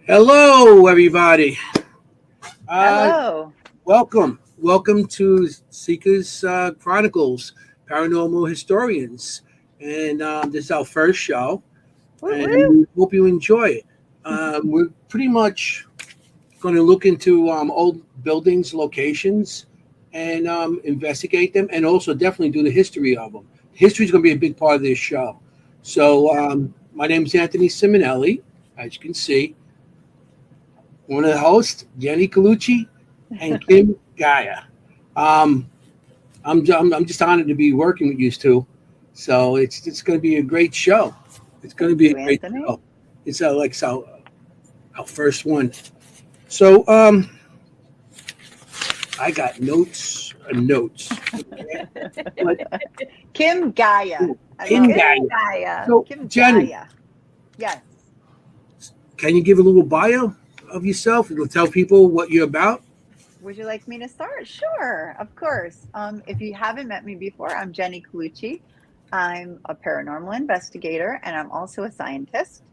Hello, everybody. Uh, Hello. welcome to Seekers Chronicles, Paranormal Historians, and this is our first show, Woo and woo. we hope you enjoy it. We're pretty much going to look into old buildings, locations, and investigate them, and also definitely do the history of them. History is going to be a big part of this show. So, my name is Anthony Simonelli, as you can see. One of the hosts, Jennie Colucci and Kimm Gaia. Um, I'm just honored to be working with you two. So it's going to be a great show. It's going to Thank be a you, great Anthony. show. It's like our first one. So I got notes. Okay? But Kimm Gaia. I Kimm love it. Gaia. Gaia. So Kimm Jennie, Gaia. Yes. can you give a little bio of yourself? It'll tell people what you're about. Would you like me to start? Sure, of course. If you haven't met me before, I'm Jennie Colucci. I'm a paranormal investigator and I'm also a scientist.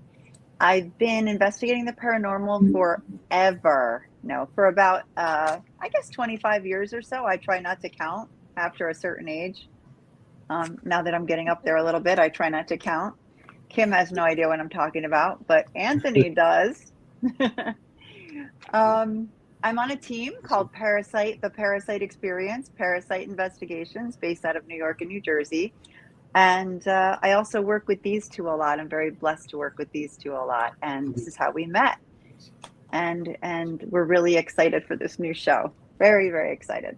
I've been investigating the paranormal forever. No, for about I guess 25 years or so. I try not to count after a certain age. Now that I'm getting up there a little bit, I try not to count. Kimm has no idea what I'm talking about, but Anthony does. um, I'm on a team called Parasite, the Parasite Experience, Parasite Investigations, based out of New York and New Jersey. And I also work with these two a lot. I'm very blessed to work with these two a lot. And this is how we met. And we're really excited for this new show. Very, very excited.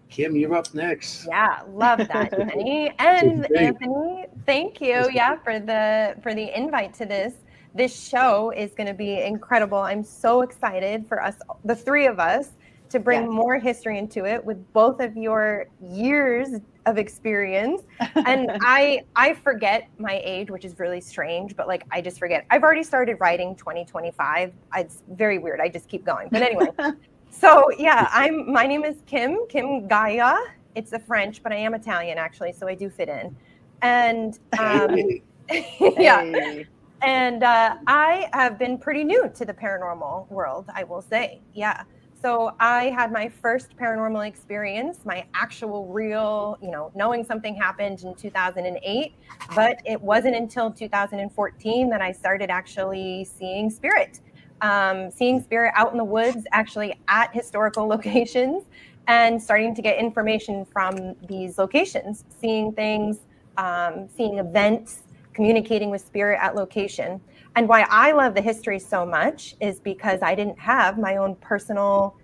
Kim, you're up next. Yeah, love that, Jenny. Take it And away. Anthony, thank you. Yeah, for the invite to this. This show is going to be incredible. I'm so excited for us, the three of us, to bring Yes. more history into it with both of your years of experience. And I forget my age, which is really strange, but like I just forget. I've already started writing 2025. It's very weird. I just keep going. But anyway, so yeah, my name is Kimm Gaia. It's a French, but I am Italian actually, so I do fit in. And Hey, yeah, Hey. and I have been pretty new to the paranormal world, I will say. Yeah. So I had my first paranormal experience, my actual real, knowing something happened in 2008, but it wasn't until 2014 that I started actually seeing spirit out in the woods, actually at historical locations, and starting to get information from these locations, seeing things, seeing events, communicating with spirit at location. And why I love the history so much is because I didn't have my own personal,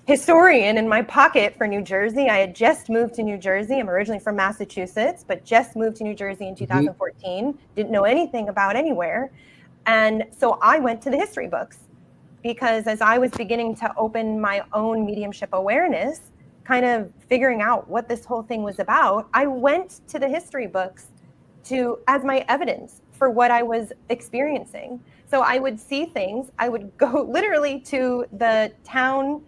historian in my pocket for New Jersey. I had just moved to New Jersey. I'm originally from Massachusetts, but just moved to New Jersey in mhm. 2014. Didn't know anything about anywhere. And so I went to the history books because as I was beginning to open my own mediumship awareness, kind of figuring out what this whole thing was about, I went to the history books to as my evidence for what I was experiencing. So I would see things, I would go literally to the town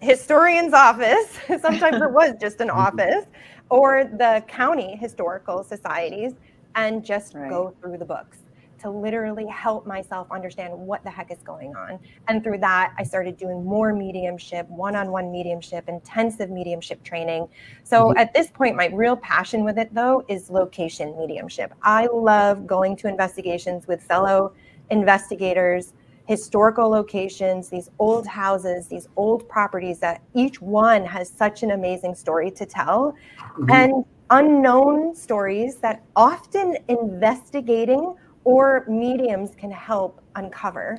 historian's office, sometimes it was just an office, or the county historical societies, and just Right. go through the books to literally help myself understand what the heck is going on. And through that, I started doing more mediumship, one-on-one mediumship, intensive mediumship training. So Mhm. at this point, my real passion with it, though, is location mediumship. I love going to investigations with fellow investigators, historical locations, these old houses, these old properties that each one has such an amazing story to tell, Mhm. and unknown stories that often investigating or mediums can help uncover.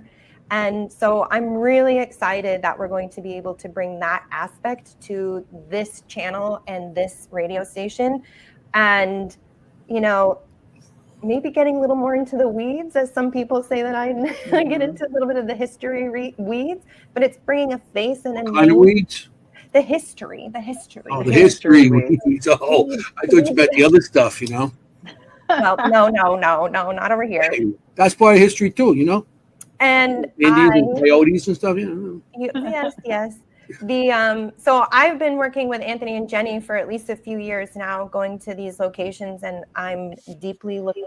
And so I'm really excited that we're going to be able to bring that aspect to this channel and this radio station. And, you know, maybe getting a little more into the weeds, as some people say that I, I get Hmm. into a little bit of the history weeds, but it's bringing a face and a What kind of name, weeds? the history, the history, Oh, The the the history. history history reads. weeds. Oh, Weeds, I thought you weeds. meant the other stuff. Well, no, no, no, no, not over here. Hey, that's part of history too. And Indians and coyotes and stuff. Yeah. yes, yes. So I've been working with Anthony and Jennie for at least a few years now, going to these locations, and I'm deeply looking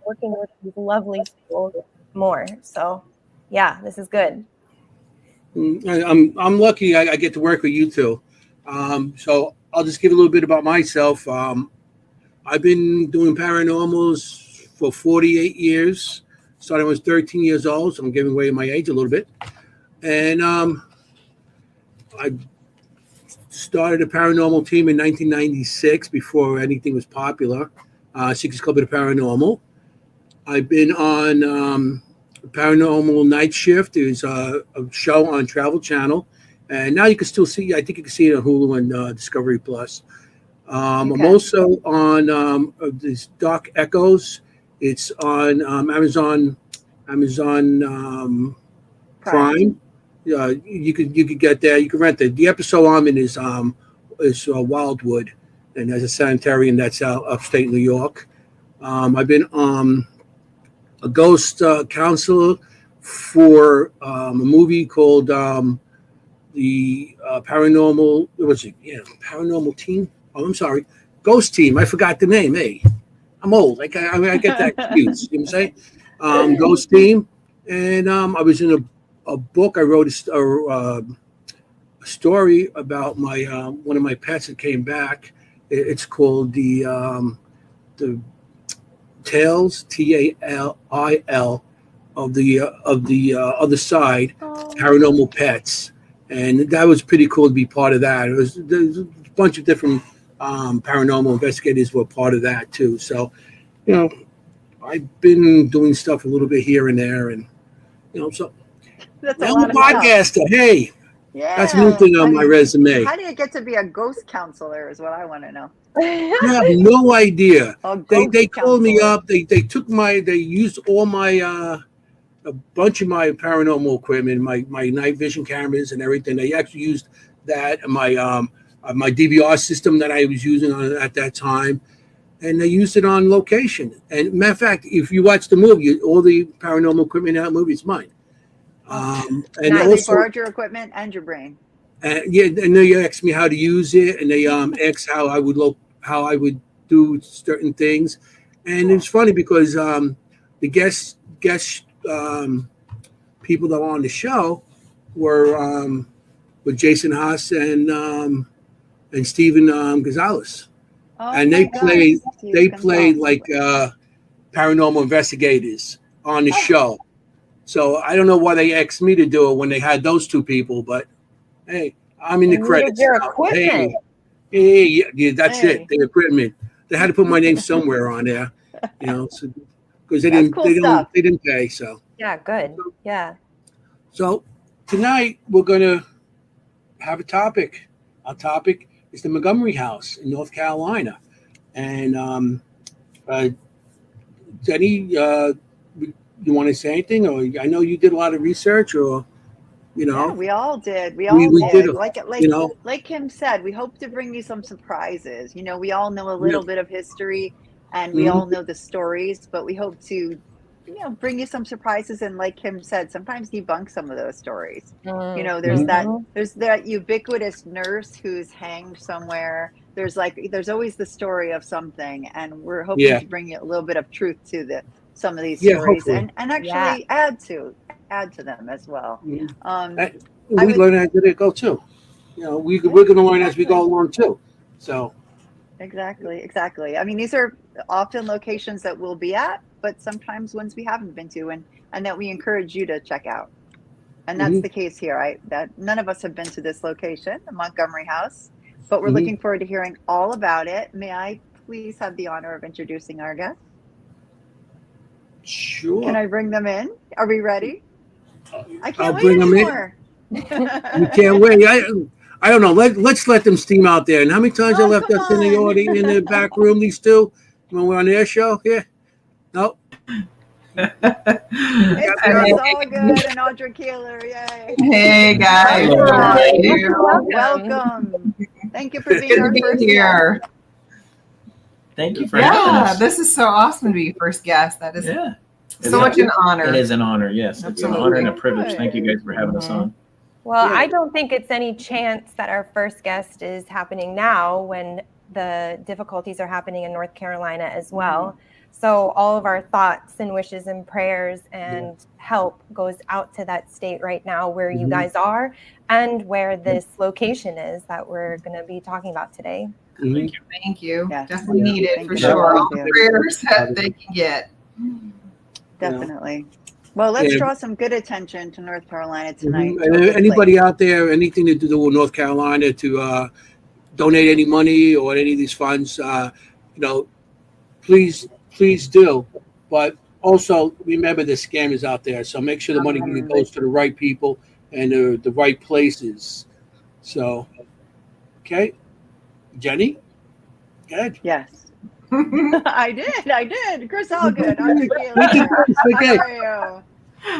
working with these lovely schools more. So, yeah, this is good. I'm lucky I get to work with you two. So I'll just give a little bit about myself. I've been doing paranormals for 48 years. Started when I was 13 years old, so I'm giving away my age a little bit. And I started a paranormal team in 1996 before anything was popular. 60s Club of the Paranormal. I've been on Paranormal Night Shift. There's a show on Travel Channel. And now you can still see, I think you can see it on Hulu and Discovery Plus. I'm also on this Dark Echoes. It's on Amazon Prime. You could get there. You can rent it. The episode I'm in is Wildwood, and there's a sanitarium that's out upstate New York. I've been a ghost counselor for a movie called the Paranormal. What was it? Yeah, Paranormal Team. Oh, I'm sorry, Ghost Team. I forgot the name. Hey, I'm old. I get that confused. You know what I'm saying? Ghost Team, and I was in a book. I wrote a story about my one of my pets that came back. It's called the Tales, Tail, of the other side, Paranormal Pets, and that was pretty cool to be part of that. There's a bunch of different paranormal investigators were part of that too. So, I've been doing stuff a little bit here and there, and so That's I'm a podcaster. Hey, yeah, that's one thing on my resume. How do you get to be a ghost counselor? Is what I want to know. I have no idea. They called me up. They used all my a bunch of my paranormal equipment, my night vision cameras and everything. They actually used that and my DVR system that I was using at that time, and they used it on location. And matter of fact, if you watch the movie, all the paranormal equipment in that movie is mine. And they borrowed your equipment and your brain. And then they asked me how to use it, and they asked how I would do certain things. And it's funny because the guest people that were on the show were with Jason Haas and Steven Gonzalez, and they played like paranormal investigators on the show. So I don't know why they asked me to do it when they had those two people, but hey, I'm in the credits. Your equipment. Hey, that's it. The equipment. They had to put my name somewhere on there, because they didn't pay. So yeah, good. Yeah. So tonight we're gonna have a topic. Our topic is the Montgomery House in North Carolina, and Jennie, you want to say anything? Or I know you did a lot of research, or Yeah, we all did. We did. Like Kimm said, we hope to bring you some surprises. We all know a little bit of history, and we all know the stories, but we hope to, bring you some surprises. And like Kimm said, sometimes debunk some of those stories. There's that ubiquitous nurse who's hanged somewhere. There's always the story of something, and we're hoping to bring you a little bit of truth to some of these stories, and actually add to them as well. We learn as we go too. We're going to learn as we go along too. So exactly. I mean, these are often locations that we'll be at, but sometimes ones we haven't been to, and that we encourage you to check out. And that's the case here. That none of us have been to this location, the Montgomery House, but we're looking forward to hearing all about it. May I please have the honor of introducing our guest? Sure. Can I bring them in? Are we ready? I can't wait bring anymore. You can't wait. I don't know. Let's let them steam out there. And how many times they left us in the audience in the back room? These two when we're on their show. Yeah. No. It's all good. And Audra Keeler. Yay. Hey guys. Welcome. Thank you for being our first here. Thank you for having us. This is so awesome to be first guest. That is so much an honor. It is an honor, yes. It's an honor and a privilege. Thank you guys for having us on. Well, I don't think it's any chance that our first guest is happening now when the difficulties are happening in North Carolina as well. So all of our thoughts and wishes and prayers and help goes out to that state right now where you guys are and where this location is that we're going to be talking about today. Thank you. Thank you. Yes. Definitely need it Thank for you. sure. All Thank the you. prayers that they can get. Definitely. Well, let's Yeah. draw some good attention to North Carolina tonight. And anybody out there, anything to do with North Carolina to donate any money or any of these funds, please do. But also remember the scammers out there. So make sure the money goes to the right people and the right places. So, okay. Jenny? Good. Yes. I did. Chris Allgood. I'm Michaela. Okay. How are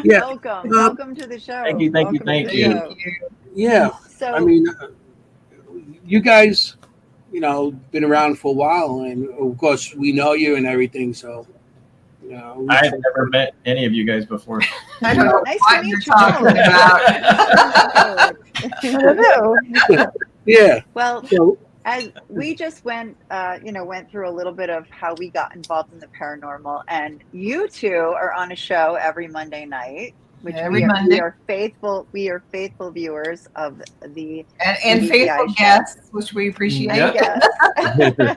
you? Yeah. Welcome to the show. Thank you. Welcome to the show. Yeah. So, I mean, you guys, been around for a while, and of course we know you and everything. So, I've never met any of you guys before. I don't know Nice to what meet you're you. talking about. Yeah. Well, So, as we just went through a little bit of how we got involved in the paranormal, and you two are on a show every Monday night, which we are faithful viewers of the and CBCI faithful show. guests, which we appreciate. Yes,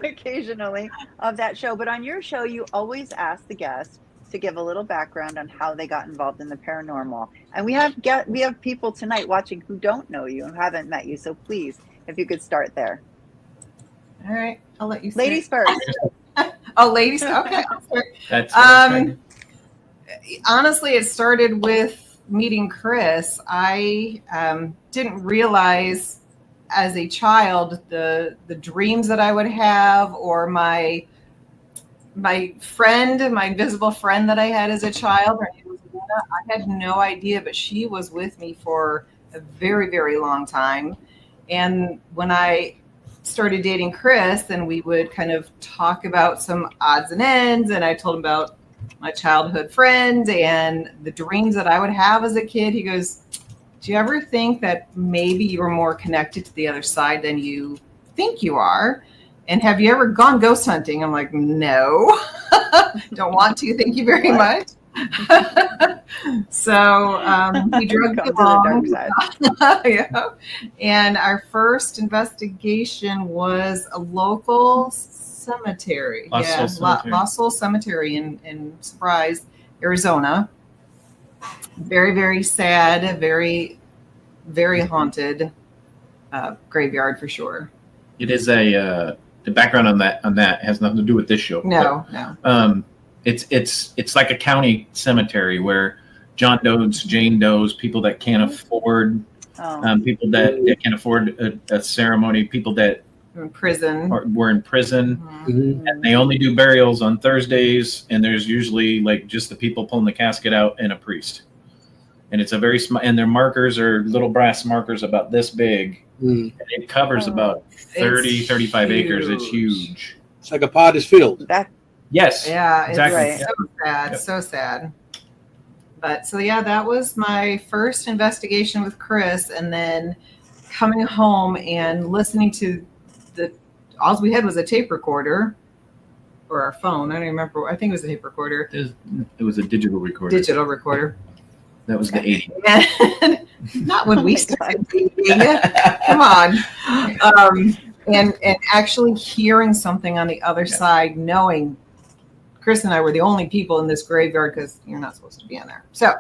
occasionally of that show. But on your show, you always ask the guests to give a little background on how they got involved in the paranormal. And we have people tonight watching who don't know you and haven't met you. So please, if you could start there. All right, I'll let you. Ladies first. Oh, ladies. Okay. That's honestly, it started with meeting Chris. I didn't realize as a child the dreams that I would have, or my friend, my invisible friend that I had as a child. Her name was Anna. I had no idea, but she was with me for a very, very long time. And when I started dating Chris, and we would kind of talk about some odds and ends, and I told him about my childhood friend and the dreams that I would have as a kid. He goes, do you ever think that maybe you're more connected to the other side than you think you are? And have you ever gone ghost hunting? I'm like, no, don't want to. Thank you very much. So he drug me along. To the dark side. Yeah. And our first investigation was a local cemetery. Lost Soul Cemetery in Surprise, Arizona. Very, very sad, very, very haunted graveyard for sure. It is the background on that has nothing to do with this show. No. It's like a county cemetery where John Doe's, Jane Doe's, people that can't afford, people that can't afford a ceremony, people that in prison were in prison, and they only do burials on Thursdays, and there's usually like just the people pulling the casket out and a priest, and it's a very and their markers are little brass markers about this big, and it covers about 35 acres. It's huge. It's like a potter's field. Yes. Yeah, exactly. It's so sad, so sad. But so that was my first investigation with Chris, and then coming home and listening to all we had was a tape recorder or our phone. I don't remember. I think it was a tape recorder. It was a digital recorder. That was the 80s. Not when we started dating. Come on. And actually hearing something on the other side, knowing Chris and I were the only people in this graveyard because you're not supposed to be in there. So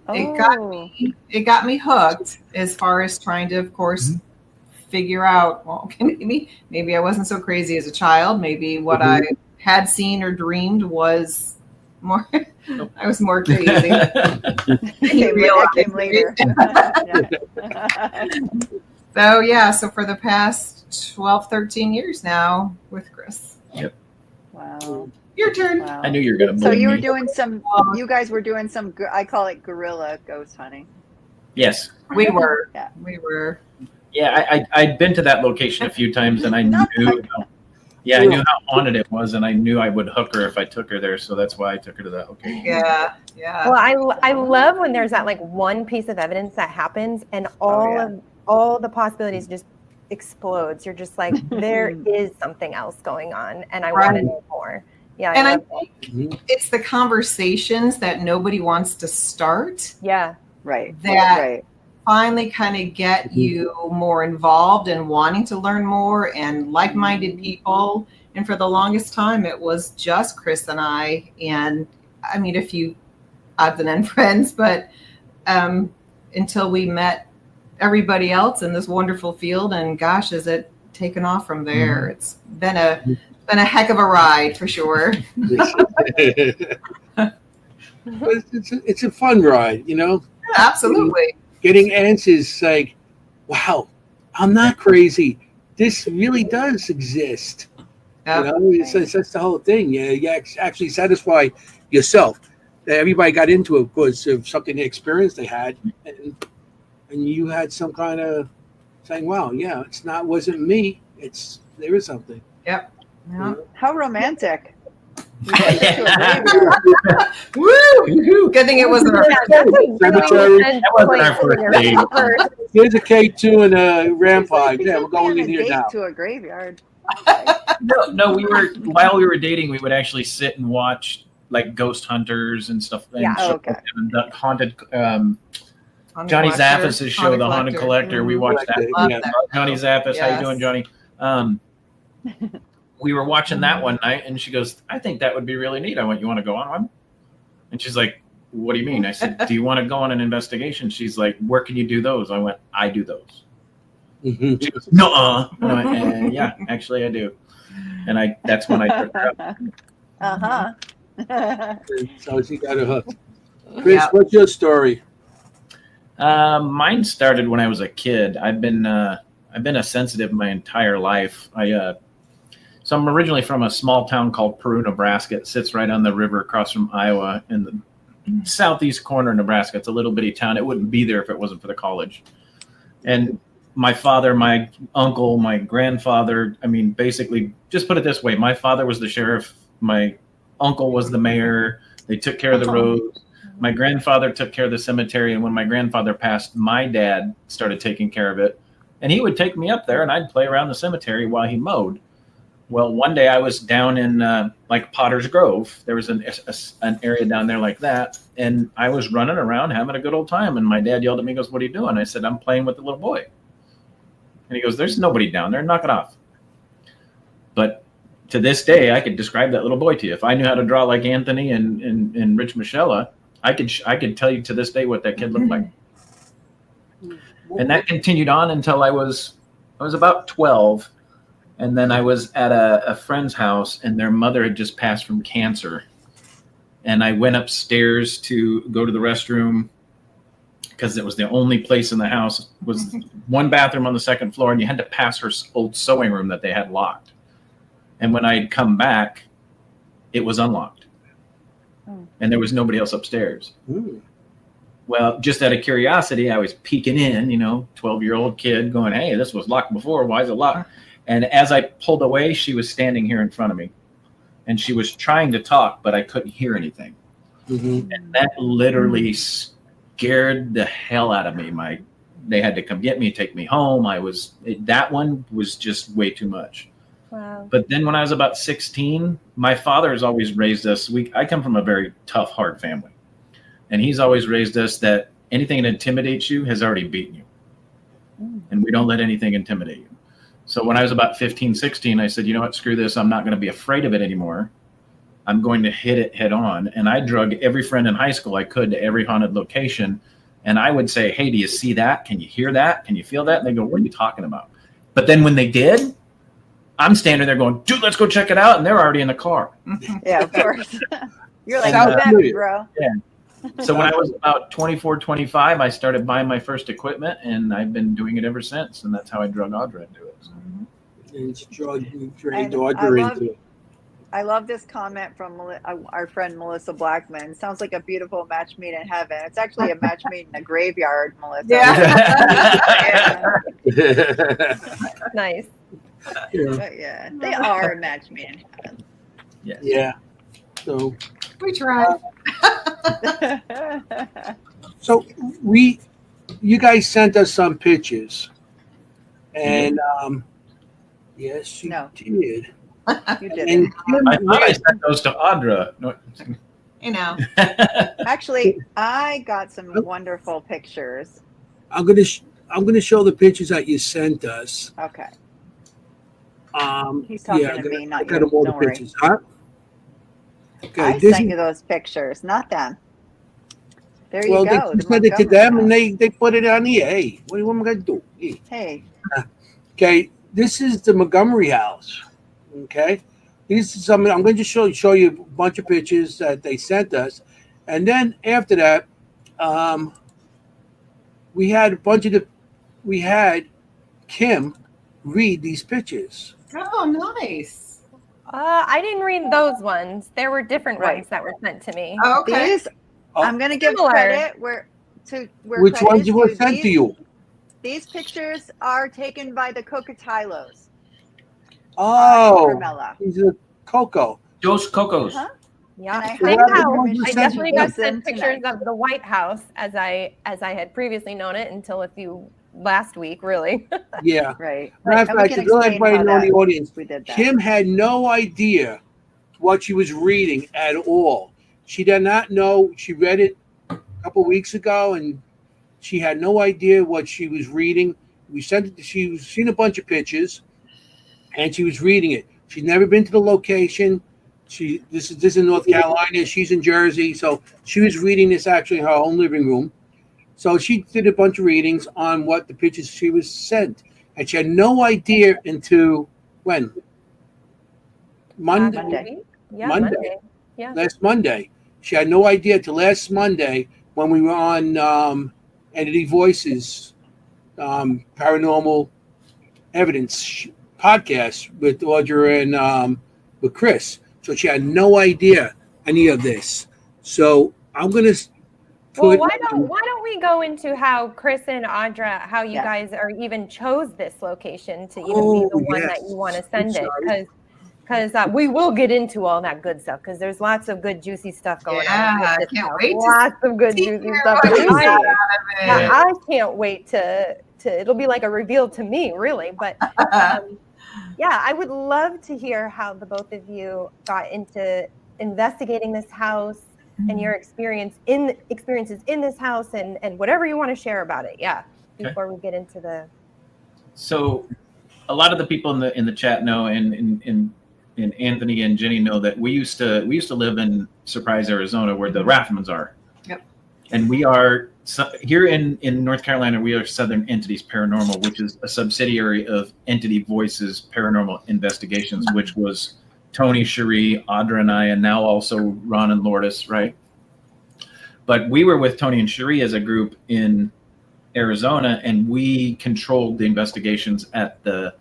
it got me hooked as far as trying to, of course, figure out, well, okay, maybe I wasn't so crazy as a child. Maybe what I had seen or dreamed was more, I was more crazy. It came later. So for the past 12, 13 years now with Chris. Yep. Wow. Your turn. Wow. I knew you were going to So you guys were doing some, I call it guerrilla ghost hunting. Yes. We were. Yeah. We were. Yeah, I'd been to that location a few times, and I knew how haunted it was, and I knew I would hook her if I took her there, so that's why I took her to that location. Yeah. Well, I love when there's that like one piece of evidence that happens, and all the possibilities just explodes. You're just like, there is something else going on, and I want to know more. Yeah. And I love think Mhm. it's the conversations that nobody wants to start Yeah. Right. that Right. finally kind of get Mhm. you more involved and wanting to learn more and like-minded people. And for the longest time, it was just Chris and I, and I mean, a few odds and end friends, but until we met everybody else in this wonderful field. And gosh, has it taken off from there? It's been a heck of a ride for sure. But it's a fun ride, you know. Absolutely. Getting answers like, "Wow, I'm not crazy. This really does exist." You Yep. know, that's the whole thing. Yeah, you actually satisfy yourself. Everybody got into it because of something they experienced they had, and you had some kind of saying, "Wow, yeah, wasn't me. There is something." Yep. You Yeah. know? How romantic. You took it to a graveyard. Woo! Good thing it wasn't our Yeah, that's a really Cemetery. intense That wasn't place our for first your date. first. Here's a K2 and a Ram 5. He Yeah, took we're going me in on a here date now. to a graveyard. No, while we were dating, we would actually sit and watch like Ghost Hunters and stuff. And Yeah. Oh, okay. and the haunted Haunted Johnny Collector. Zappas' show, The Haunted Collector. We watched that. Love Yeah. that Johnny show. Zappas, how you Yes. doing, Johnny? We were watching that one night, and she goes, "I think that would be really neat." I went, "You want to go on one?" And she's like, "What do you mean?" I said, "Do you want to go on an investigation?" She's like, "Where can you do those?" I went, "I do those." Mhm. She goes, "Nuh-uh." And I went, yeah, actually I do. And that's when I took her up. Uh-huh. So she got her hooked. Chris, Yeah. what's your story? Mine started when I was a kid. I've been a sensitive my entire life. So I'm originally from a small town called Peru, Nebraska. It sits right on the river across from Iowa in the southeast corner of Nebraska. It's a little bitty town. It wouldn't be there if it wasn't for the college. And my father, my uncle, my grandfather, I mean, basically, just put it this way. My father was the sheriff. My uncle was the mayor. They took care of the roads. My grandfather took care of the cemetery. And when my grandfather passed, my dad started taking care of it. And he would take me up there and I'd play around the cemetery while he mowed. Well, one day I was down in like Potter's Grove. There was an area down there like that. And I was running around having a good old time. And my dad yelled at me, goes, "What are you doing?" I said, "I'm playing with the little boy." And he goes, "There's nobody down there. Knock it off." But to this day, I could describe that little boy to you. If I knew how to draw like Anthony and Rich Michella, I could tell you to this day what that kid looked like. And that continued on until I was about 12. And then I was at a friend's house and their mother had just passed from cancer. And I went upstairs to go to the restroom because it was the only place in the house. It was one bathroom on the second floor and you had to pass her old sewing room that they had locked. And when I had come back, it was unlocked. And there was nobody else upstairs. Ooh. Well, just out of curiosity, I was peeking in, 12-year-old kid going, "Hey, this was locked before. Why is it locked?" And as I pulled away, she was standing here in front of me. And she was trying to talk, but I couldn't hear anything. Mm-hmm. And that literally scared the hell out of me. They had to come get me, take me home. That one was just way too much. Wow. But then when I was about 16, my father has always raised us. I come from a very tough, hard family. And he's always raised us that anything that intimidates you has already beaten you. And we don't let anything intimidate you. So when I was about 15, 16, I said, "You know what, screw this. I'm not going to be afraid of it anymore. I'm going to hit it head on." And I drug every friend in high school I could to every haunted location. And I would say, "Hey, do you see that? Can you hear that? Can you feel that?" And they go, "What are you talking about?" But then when they did, I'm standing there going, "Dude, let's go check it out." And they're already in the car. Yeah, of course. You're like, Sounds "You bet familiar. me, bro." So when I was about 24, 25, I started buying my first equipment, and I've been doing it ever since. And that's how I drug Audra into it. And it's dragged And Audra into it. I love this comment from our friend Melissa Blackman. Sounds like a beautiful match made in heaven. It's actually a match made in a graveyard, Melissa. Yeah. Nice. Yeah. But yeah, they are a match made in heaven. Yes. Yeah. So We tried. So you guys sent us some pictures, and yes, you No. did. You did And it. Kimm I thought I read. sent those to Audra. No. You know. Actually, I got some wonderful pictures. I'm gonna show the pictures that you sent us. Okay. He's Yeah, talking to me, I not got you. all the Don't worry. pictures, huh? Okay, I this sent is you those pictures, not them. There you well. They go. The sent it to Montgomery them, and house. they put it on here. Hey, what am I gonna do? Hey. Hey, Okay, this is the Montgomery house. Okay, these are some. I'm going to show you a bunch of pictures that they sent us, and then after that, we had a bunch of we had Kimm read these pictures. Oh, nice. I didn't read those ones. There were different Right. ones that were sent to me. Oh, okay. these I'm going to give Similar. credit where Which credit ones is were due. sent to you? These pictures are taken by the Cocatilos. Oh, Carmela. these are Coco. Dos Cocos. Huh? Yeah, And I same have house. permission I to definitely got listen sent pictures tonight. of the White House as I had previously known it until last week, really. Yeah. Right. Matter of And we fact, can to let explain everybody how know in the that audience, we did that. Kimm had no idea what she was reading at all. She did not know. She read it a couple weeks ago, and she had no idea what she was reading. We sent it. She's seen a bunch of pictures, and she was reading it. She's never been to the location. This is in North Carolina. She's in Jersey, so she was reading this actually in her own living room. So she did a bunch of readings on what the pictures she was sent, and she had no idea until when Monday. Monday. Yeah, Monday. Monday. Yeah. Last Monday. She had no idea till last Monday when we were on Entity Voices Paranormal Evidence podcast with Audra and with Chris. So she had no idea any of this. So I'm gonna Well, put. why don't we go into how Chris and Audra, how you Yes. guys are even chose this location to even be Oh, the one that yes. you want to I'm send it, sorry. because we will get into all that good stuff because there's lots of good juicy stuff going Yeah, on. with I this can't house. wait to Lots of good see juicy here stuff. what And you got out of yeah, it. I can't wait to it'll be like a reveal to me, really. But yeah, I would love to hear how the both of you got into investigating this house and your experiences in this house and whatever you want to share about it. Yeah, Okay. before we get into the. So, a lot of the people in the chat know, and Anthony and Jenny know that we used to live in Surprise, Arizona, where the Rathmans are. Yep. And we are here in North Carolina. We are Southern Entities Paranormal, which is a subsidiary of Entity Voices Paranormal Investigations, which was Tony, Cherie, Audra, and I, and now also Ron and Lourdes, right? But we were with Tony and Cherie as a group in Arizona, and we controlled the investigations at the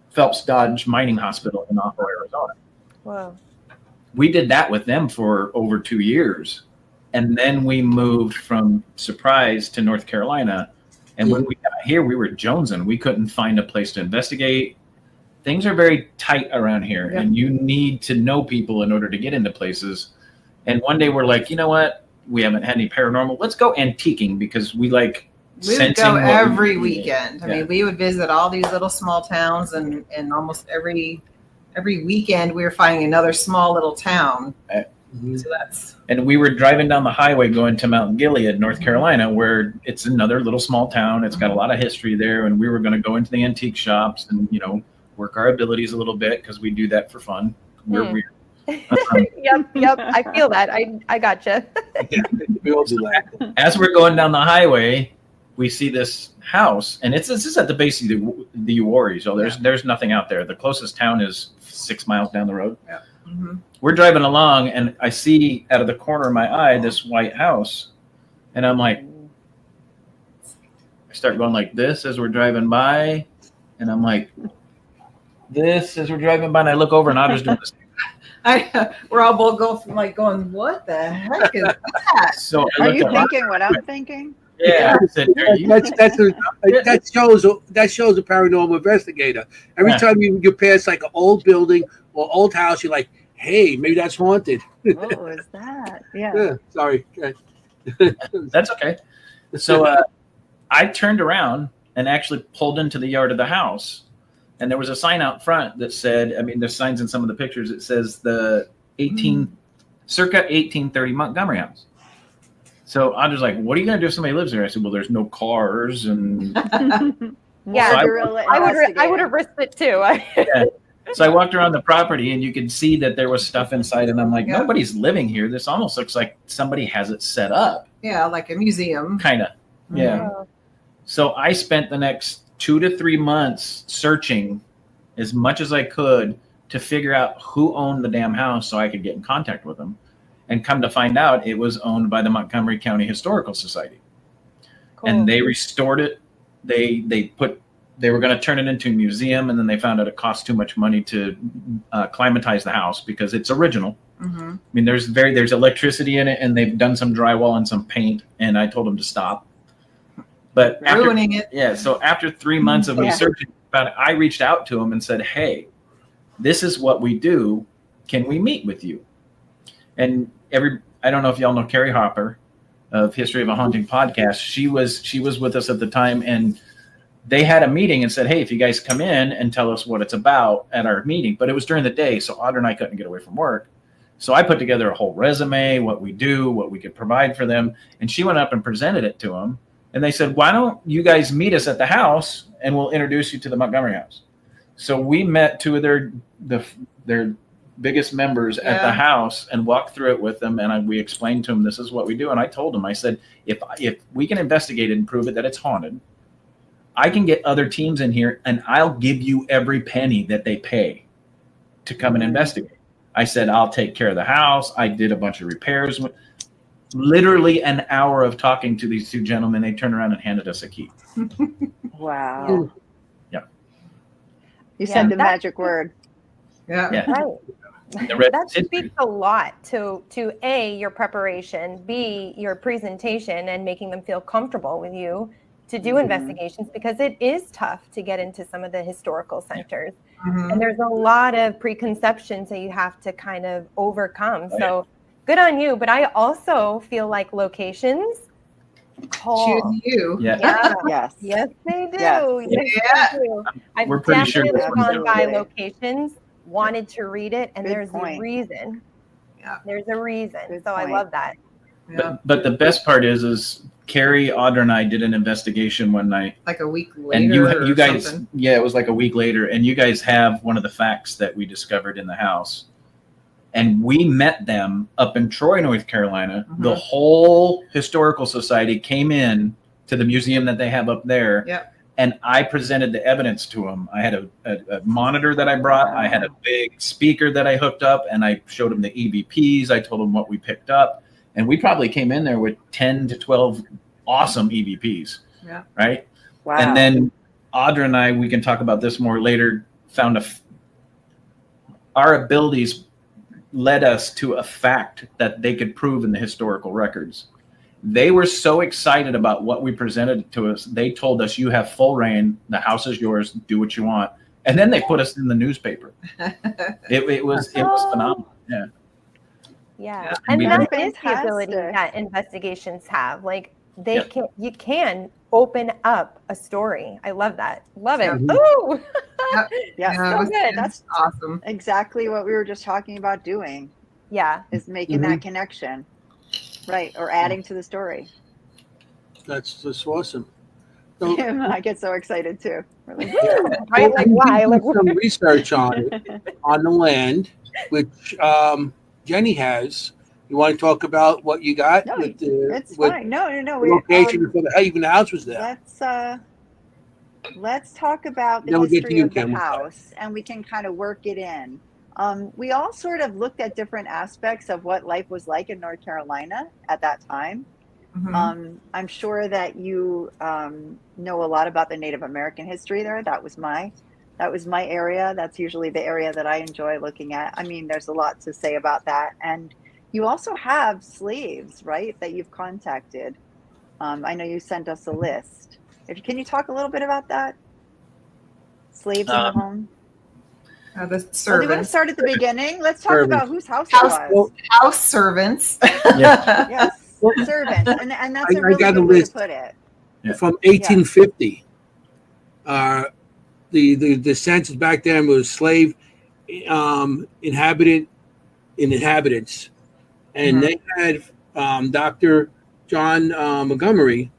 Phelps Dodge Mining Hospital in Napo, Arizona. Whoa. We did that with them for over 2 years. And then we moved from Surprise to North Carolina. And when we got here, we were jonesing. We couldn't find a place to investigate. Things are very tight around here, Yep. and you need to know people in order to get into places. And one day we're like, you know what? We haven't had any paranormal. Let's go antiquing because we like We would sensing go what every we- weekend. I Yeah. mean, we would visit all these little small towns, and almost every weekend we were finding another small little town. So that's And we were driving down the highway going to Mount Gilead, North Carolina, where it's another little small town. It's got a lot of history there. And we were going to go into the antique shops and, work our abilities a little bit because we do that for fun. We're weird. Yep. I feel that. I gotcha. Yeah, we all do that. As we're going down the highway, we see this house, and this is at the base of the Uwharrie. So there's nothing out there. The closest town is 6 miles down the road. Yeah. mm-hmm. We're driving along, and I see out of the corner of my eye this white house, and I'm like, I start going like this as we're driving by, and I'm like, this as we're driving by, and I look over, and Audra's doing this. We're all both going, what the heck is that? So I Are looked you at thinking what I'm thinking? Yeah, I said, "Are you-" That shows a paranormal investigator. Every Yeah. time you pass like an old building or old house, you're like, hey, maybe that's haunted. What was that? Yeah. Yeah, sorry. Okay. That's okay. So I turned around and actually pulled into the yard of the house. And there was a sign out front that said, I mean, there's signs in some of the pictures. It says the circa 1830 Montgomery House. So I was like, what are you going to do if somebody lives there? I said, well, there's no cars. And Yeah, So I would have risked it too. yeah. So I walked around the property and you could see that there was stuff inside. And I'm like, nobody's living here. This almost looks like somebody has it set up. Yeah, like a museum. Kind of. Yeah. So I spent the next 2 to 3 months searching as much as I could to figure out who owned the damn house so I could get in contact with them. And come to find out, it was owned by the Montgomery County Historical Society. Cool. And they restored it. They were going to turn it into a museum, and then they found out it cost too much money to climatize the house because it's original. Mm-hmm. I mean, there's electricity in it, and they've done some drywall and some paint, and I told them to stop. But Ruining it. Yeah, so after 3 months of researching about it, I reached out to them and said, hey, this is what we do. Can we meet with you? And I don't know if y'all know Carrie Hopper of History of a Haunting podcast. She was with us at the time, and they had a meeting and said, hey, if you guys come in and tell us what it's about at our meeting. But it was during the day, so Audra and I couldn't get away from work. So I put together a whole resume, what we do, what we could provide for them. And she went up and presented it to them. And they said, why don't you guys meet us at the house and we'll introduce you to the Montgomery House. So we met two of their biggest members at the house and walked through it with them. And we explained to them, this is what we do. And I told them, I said, if we can investigate it and prove it that it's haunted, I can get other teams in here and I'll give you every penny that they pay to come and investigate. I said, I'll take care of the house. I did a bunch of repairs. Literally an hour of talking to these two gentlemen. They turned around and handed us a key. Wow. Yeah. You said the magic word. Yeah. Right. That speaks a lot to A, your preparation, B, your presentation and making them feel comfortable with you to do investigations, because it is tough to get into some of the historical centers. And there's a lot of preconceptions that you have to kind of overcome. So good on you. But I also feel like locations call. Choose you. Yeah. Yes. Yes, they do. Yes. Yes, they do. I've We're pretty sure definitely this one's gone by really- locations, wanted to read it, and Good there's point. a reason. Yeah. There's a reason. Good So point. I love that. Yeah. But the best part is Carrie, Audra, and I did an investigation one night. Like a week later. And you guys, something. it was like a week later, and you guys have one of the facts that we discovered in the house. And we met them up in Troy, North Carolina. The whole historical society came in to the museum that they have up there. Yep. And I presented the evidence to them. I had a monitor that I brought. I had a big speaker that I hooked up, and I showed them the EVPs. I told them what we picked up. And we probably came in there with 10 to 12 awesome EVPs. Yeah. Right. Wow. And then Audra and I, we can talk about this more later, found our abilities led us to a fact that they could prove in the historical records. They were so excited about what we presented to us. They told us, you have full reign. The house is yours. Do what you want. And then they put us in the newspaper. It was phenomenal. Yeah. Yeah. And And we that is the ability Fantastic. that investigations have. Like you can open up a story. I love that. Love it. Ooh. Yeah. So good. That's awesome. exactly what we were just talking about doing, Yeah. is making that connection. Right. Or adding to the story. That's awesome. So, I get so excited too. We're like, Right? Like why? Like some research on it, on the land, which Jennie has. You want to talk about what you got? No, with the, it's with fine. No. the location for even the house was there. Let's talk about the Then we'll get to history you, of the Kimm. house, and we can kind of work it in. We all sort of looked at different aspects of what life was like in North Carolina at that time. I'm sure that you know a lot about the Native American history there. That was my area. That's usually the area that I enjoy looking at. I mean, there's a lot to say about that. And you also have slaves, right, that you've contacted. I know you sent us a list. Can you talk a little bit about that? Slaves in the home? The Oh, do you want to servants. start at the beginning? Let's talk Servants. about whose house it was. House servants. Yes, servants. And that's a I really got a good way to list. put it. Yeah. From 1850. the census back then was slave inhabitants, and they had Dr. John Montgomery,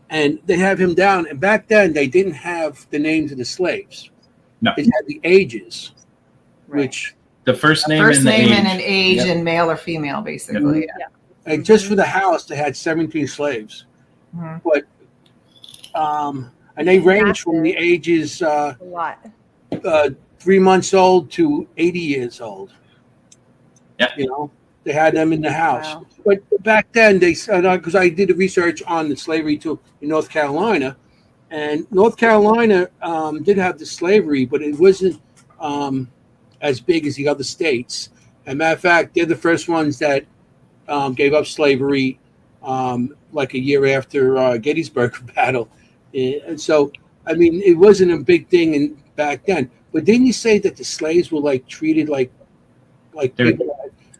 and they have him down. And back then, they didn't have the names of the slaves. No. They had the ages, Right. which The first name, First and, the name age. and an age Yep. and male or female, basically. Yeah. and just for the house, they had 17 slaves. Mhm. But and they range from the Massive. ages A lot. 3 months old to 80 years old. Yeah. You know, they had them in the house. Wow. But back then, they because I did the research on the slavery too in North Carolina, and North Carolina did have the slavery, but it wasn't as big as the other states. And matter of fact, they're the first ones that gave up slavery like a year after Gettysburg battle. And so, I mean, it wasn't a big thing back then. But didn't you say that the slaves were like treated like They're- people,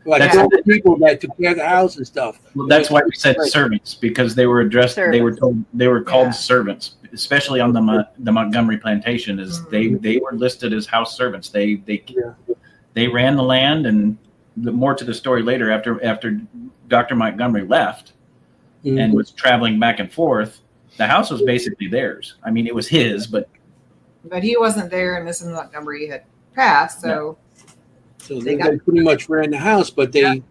like That's- all the people that took care of the house and stuff? Well, that's why we said Right. servants, because they were addressed. They were Servants. told they were called Yeah. servants, especially on the Montgomery plantation. Is they were listed as house servants. They ran the land, and more to the story later. After Dr. Montgomery left and was traveling back and forth, the house was basically theirs. I mean, it was his, but But he wasn't there, and Mrs. Montgomery had passed, so So They they got- pretty much ran the house, but they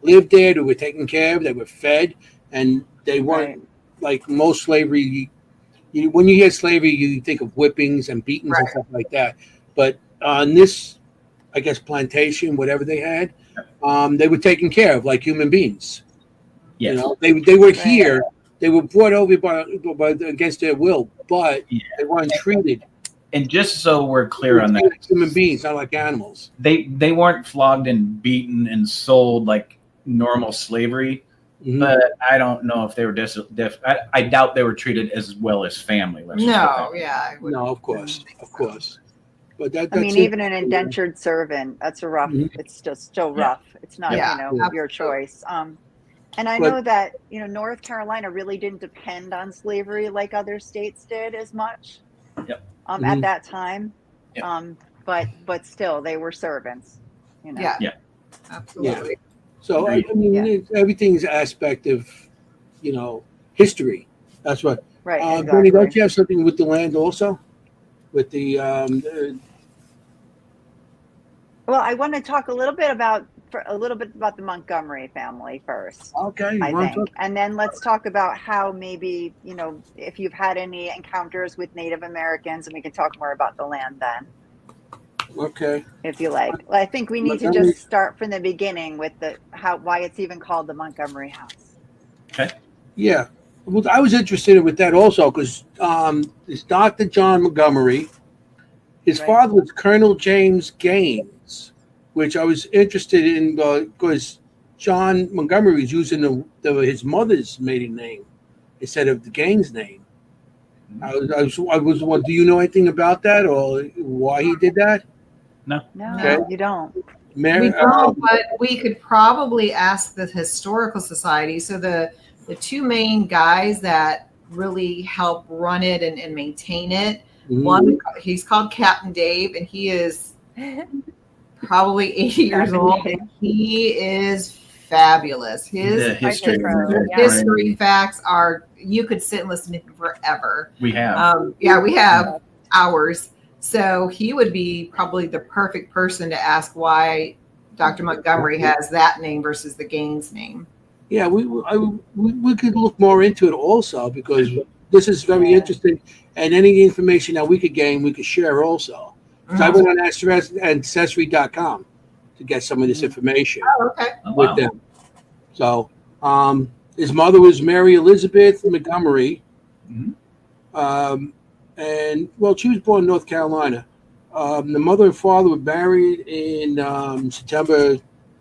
lived there. They were taken care of. They were fed, and they weren't like most slavery. When you hear slavery, you think of whippings and beatings and Right. stuff like that. But on this, I guess, plantation, whatever they had, they were taken care of like human beings. yes, You know, they were Right. here. They were brought over by against their will, but Yeah. they weren't treated and just so we're clear on that, like human beings, not like animals. they weren't flogged and beaten and sold like normal slavery. Mhm. But I don't know if they were I doubt they were treated as well as family. Let's just put no, that. yeah, I would. No, of course. But I that's mean, it. even an indentured servant, that's a rough, Mhm. it's just still rough. It's not, Yeah, your choice. And I But- know that, North Carolina really didn't depend on slavery like other states did as much. Yep. At Mhm. that time. Yep. But still they were servants, Yeah, Yeah. absolutely. So I mean, Yeah. everything's aspect of, history. That's what. Right. Bernie, don't Exactly. you have something with the land also? With the Well, I want to talk a little bit about the Montgomery family first. okay, I you want think. to And then let's talk about how maybe, if you've had any encounters with Native Americans, and we can talk more about the land then, okay. if you like. Well, I think we need to Montgomery- just start from the beginning with why it's even called the Montgomery House. Yeah. Well, I was interested with that also because it's Dr. John Montgomery. His Right. father was Colonel James Gaines, which I was interested in because John Montgomery was using his mother's maiden name instead of the Gaines name. I was. Do you know anything about that or why he did that? No, Okay. you don't. Mary, We don't, but we could probably ask the Historical Society. So the two main guys that really help run it and maintain it. One, he's called Captain Dave, and he is probably 80 years Captain old. Dave. And he is fabulous. The His history. Yeah. history facts are, you could sit and listen to him forever. We have. We have hours. So he would be probably the perfect person to ask why Dr. Montgomery has that name versus the Gaines name. Yeah, we could look more into it also because this is very Yeah. interesting, and any information that we could gain, we could share also. So I went on Ancestry.com to get some of this information Oh, okay. Oh, with wow. them. So his mother was Mary Elizabeth Montgomery, and well, she was born in North Carolina. The mother and father were married in September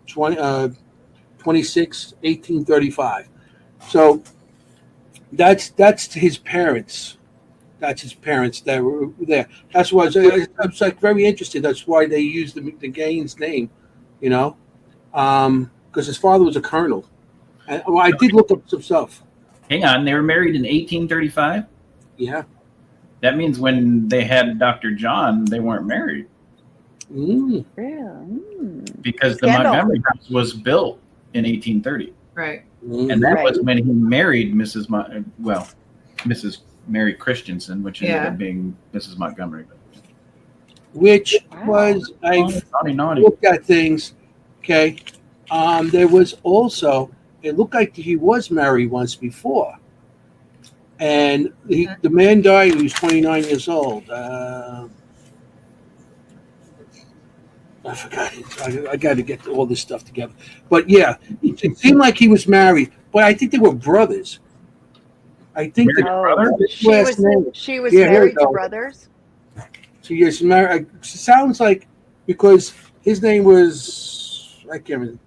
26, 1835. So that's his parents. That's his parents that were there. That's why I was like very interested. That's why they used the Gaines name, because his father was a colonel. And I did look up some stuff. Hang on, they were married in 1835. Yeah. That means when they had Dr. John, they weren't married Mm. Really? because the Scandal. Montgomery house was built in 1830. Right. And that was Right. when he married Mrs. Mary Christensen, which ended Yeah. up being Mrs. Montgomery. Which Wow. was, I Naughty, naughty. looked at things, okay. There was also, it looked like he was married once before. And the man died when he was 29 years old. I forgot. I got to get all this stuff together. But yeah, it seemed like he was married, but I think they were brothers. I think Married brother? She last name. was Yeah, here we married to go. brothers. She is married. Sounds like because his name was, I can't remember.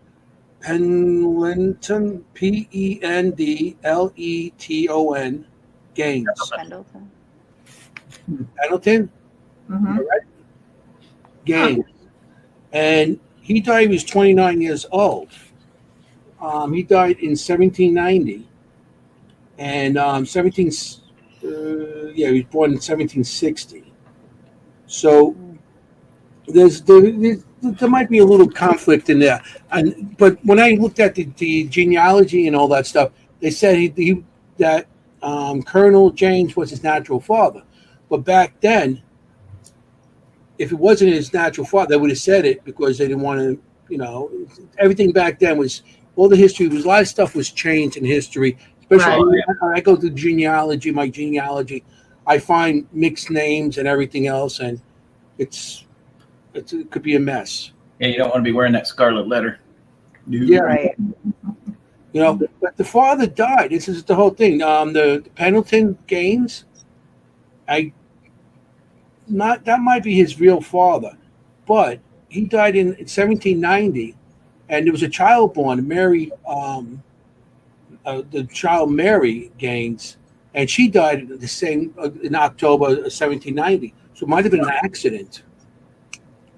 Pendleton, Pendleton, Gaines. Pendleton. Pendleton, Mm-hmm. Gaines. And he died, he was 29 years old. He died in 1790. And he was born in 1760. So there might be a little conflict in there. But when I looked at the genealogy and all that stuff, they said that Colonel James was his natural father. But back then, if it wasn't his natural father, they would have said it because they didn't want to, everything back then was, all the history was, a lot of stuff was changed in history. Especially when I go to my genealogy, I find mixed names and everything else, and it could be a mess. Yeah, you don't want to be wearing that scarlet letter. Yeah. Right. But the father died. This is the whole thing. The Pendleton Gaines, that might be his real father, but he died in 1790, and there was a child born, Mary, the child Mary Gaines, and she died the same in October 1790. So it might have been an accident.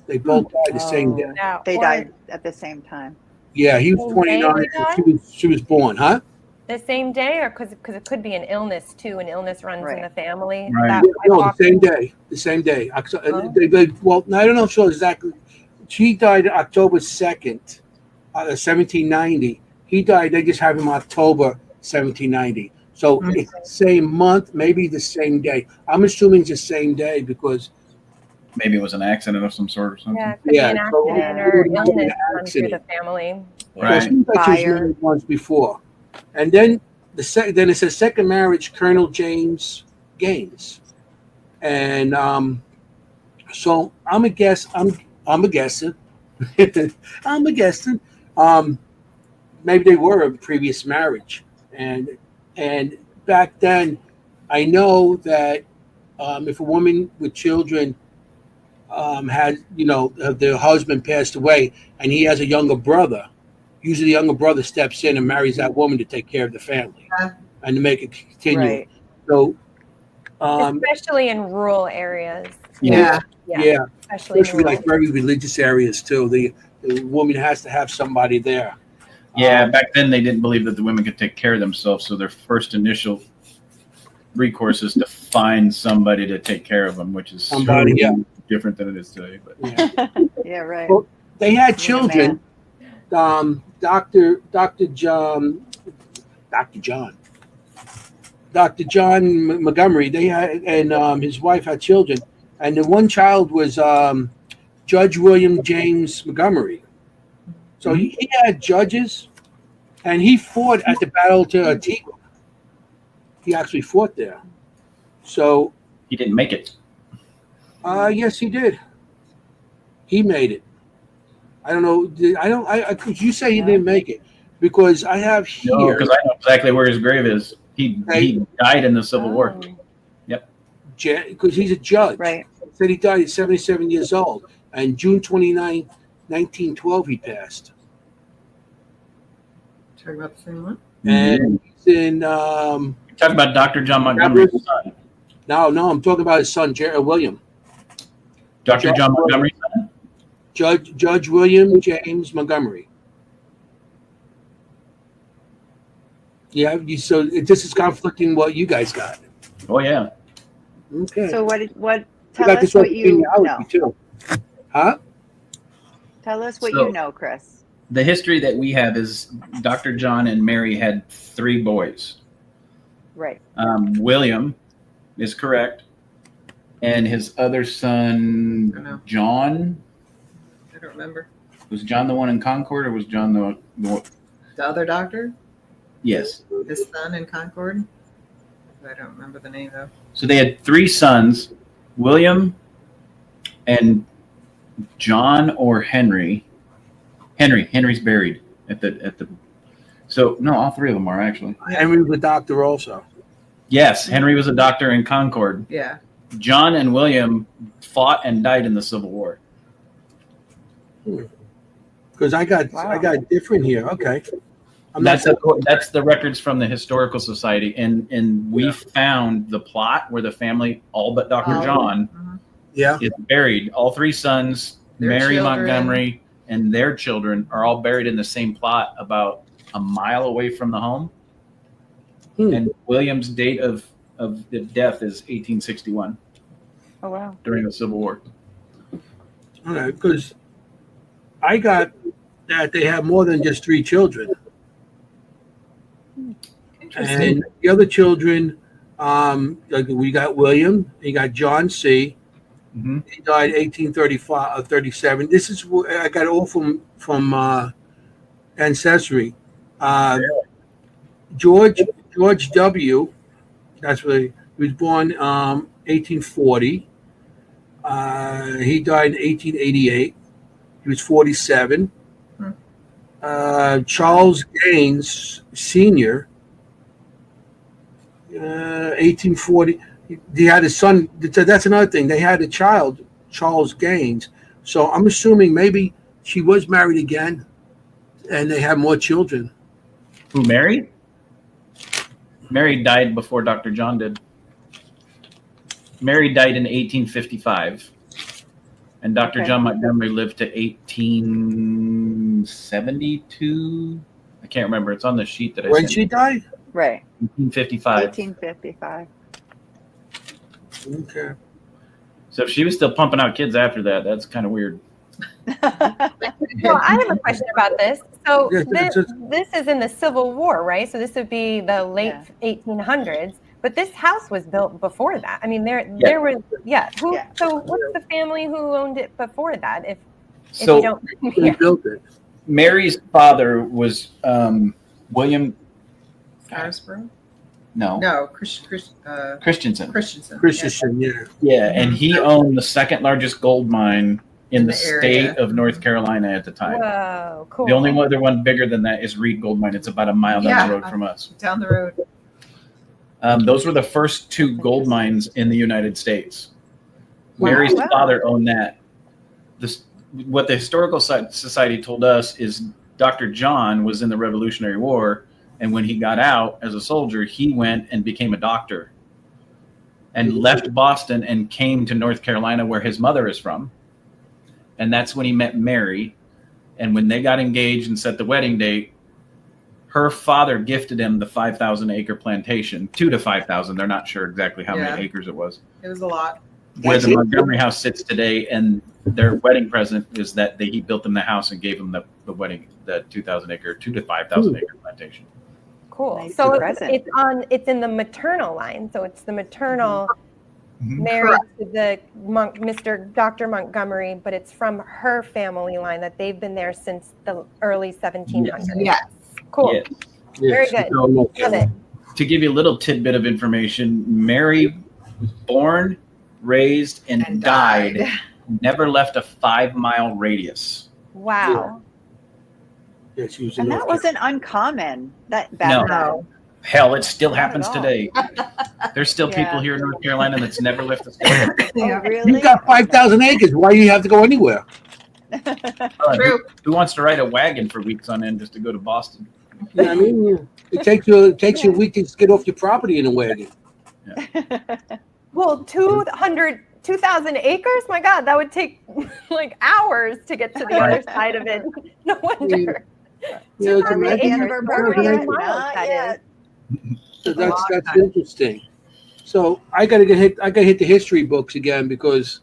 They both died the same day. Yeah, They or died at the same time. Yeah, he was Same 29. day they She was born, huh? the same day, or because it could be an illness too. An illness runs in Right. the family. Right. That No, the often- same day. The same day. Oh. Well, I don't know if so exactly. She died October 2nd, 1790. He died, they just have him October 1790. So it's the same month, maybe the same day. I'm assuming it's the same day because Maybe it was an accident of some sort or something. Yeah, it could Yeah, be an so accident it or would be an illness run through the accident. family. so it Right. seems like she was Fire. married once before. And then then it says second marriage, Colonel James Gaines. And so I'm a guesser. I'm a guessing. Maybe they were a previous marriage, and back then, I know that if a woman with children had their husband passed away and he has a younger brother, usually the younger brother steps in and marries that woman to take care of the family and to make it continue. Right. So, Especially in rural areas. Yeah. yeah. Especially in Especially rural. like very religious areas too. The woman has to have somebody there. Yeah, back then they didn't believe that the women could take care of themselves, so their first initial recourse is to find somebody to take care of them, which is Somebody, yeah. different than it is today. But Yeah. Yeah, right. Well, they had Yeah, children. Dr. John Montgomery. They had, and his wife had children, and the one child was Judge William James Montgomery. So he had judges, and he fought at the Battle of Antigua. He actually fought there. So, he didn't make it. yes, he did. He made it. I don't know. Could you say he didn't make it? Because I have here. No, because I know exactly where his grave is. He died in the Civil War. Because he's a judge. Right. Said he died at 77 years old. And June 29, 1912, he passed. Talk about the same one. And he's in. Talk about Dr. John Montgomery's son. No, I'm talking about his son, William. Dr. John Montgomery's son? Judge William James Montgomery. Yeah, so this is conflicting what you guys got. Oh, yeah. Okay. So what? You Tell got us this what you know. genealogy too. Huh? Tell us what So- you know, Chris. The history that we have is Dr. John and Mary had 3 boys. Right. William is correct, and his other I son, know. John. I don't remember. Was John the one in Concord, or was John the The other doctor, Yes. his son in Concord. I don't remember the name though. So they had 3 sons, William and John or Henry. Henry's buried at the. So no, all 3 of them are actually. Henry was a doctor also. Yes, Henry was a doctor in Concord. Yeah. John and William fought and died in the Civil War. Because I got different here. Okay. I'm not That's the records from the Historical Society, and we found the plot where the family, all but Dr. Oh. John, yeah. is buried. All 3 sons, Their Mary children. Montgomery, and their children are all buried in the same plot about a mile away from the home. And William's date of the death is 1861 Oh wow. during the Civil War. All right, because I got that they have more than just 3 children, Interesting. and the other children, like we got William, you got John C. Mhm. He died 1835 37. This is I got it all from Ancestry. George W. That's where he was born 1840. He died in 1888. He was 47. Charles Gaines Sr. 1840. He had a son. That's another thing. They had a child, Charles Gaines. So I'm assuming maybe she was married again, and they had more children. Who, Mary? Mary died before Dr. John did. Mary died in 1855, and Dr. Okay. John Montgomery lived to 1872. I can't remember. It's on the sheet that I When sent. she died? Right. 1855. 1855. Okay. So if she was still pumping out kids after that, that's kind of weird. Well, I have a question about this. So Yes, this is in the Civil War, right? So this would be the late 1800s. But this house was built before that. I mean, there was Who? Yeah. So what's the family who owned it before that? If So you don't, They built it. Mary's father was William. Carisbro? No, No, Christensen. Christensen. Christensen, yeah. Yeah, and he owned the 2nd largest gold mine in the area. state of North Carolina at the time. whoa, cool. The only other one bigger than that is Reed Gold Mine. It's about a mile down the road from us. Down the road. Those were the first 2 gold mines in the United States. Wow. Mary's Wow. father owned that. What the Historical Society told us is Dr. John was in the Revolutionary War, and when he got out as a soldier, he went and became a doctor and left Boston and came to North Carolina, where his mother is from. And that's when he met Mary. And when they got engaged and set the wedding date, her father gifted him the 5,000-acre plantation, 2 to 5,000. They're not sure exactly how many acres it was. It was a lot. Where the Montgomery house sits today, and their wedding present is that he built them the house and gave them the wedding, the 2,000-acre, 2 to 5,000-acre plantation. Cool. Nice So present. it's in the maternal line. So it's the maternal married to the Mr. Dr. Montgomery, but it's from her family line that they've been there since the early 1700s. Yes. Cool. Yes. Very good. Love it. To give you a little tidbit of information, Mary was born, raised, and died. Never left a 5-mile radius. Wow. Yeah, she was in And that North wasn't uncommon. That back No. then. Hell, it still Not happens at all. today. There's still people Yeah. here in North Carolina that's never left the state. Yeah. Oh, really? You got 5,000 acres. Why do you have to go anywhere? True. Who wants to ride a wagon for weeks on end just to go to Boston? You know what I mean? It takes you a week to get off your property in a wagon. Well, 2,000 acres? My God, that would take like hours to get to the other side of it. No wonder. Yeah, Are we at the end of our program yet? Miles, Not that yet. So that's interesting. So I gotta hit the history books again because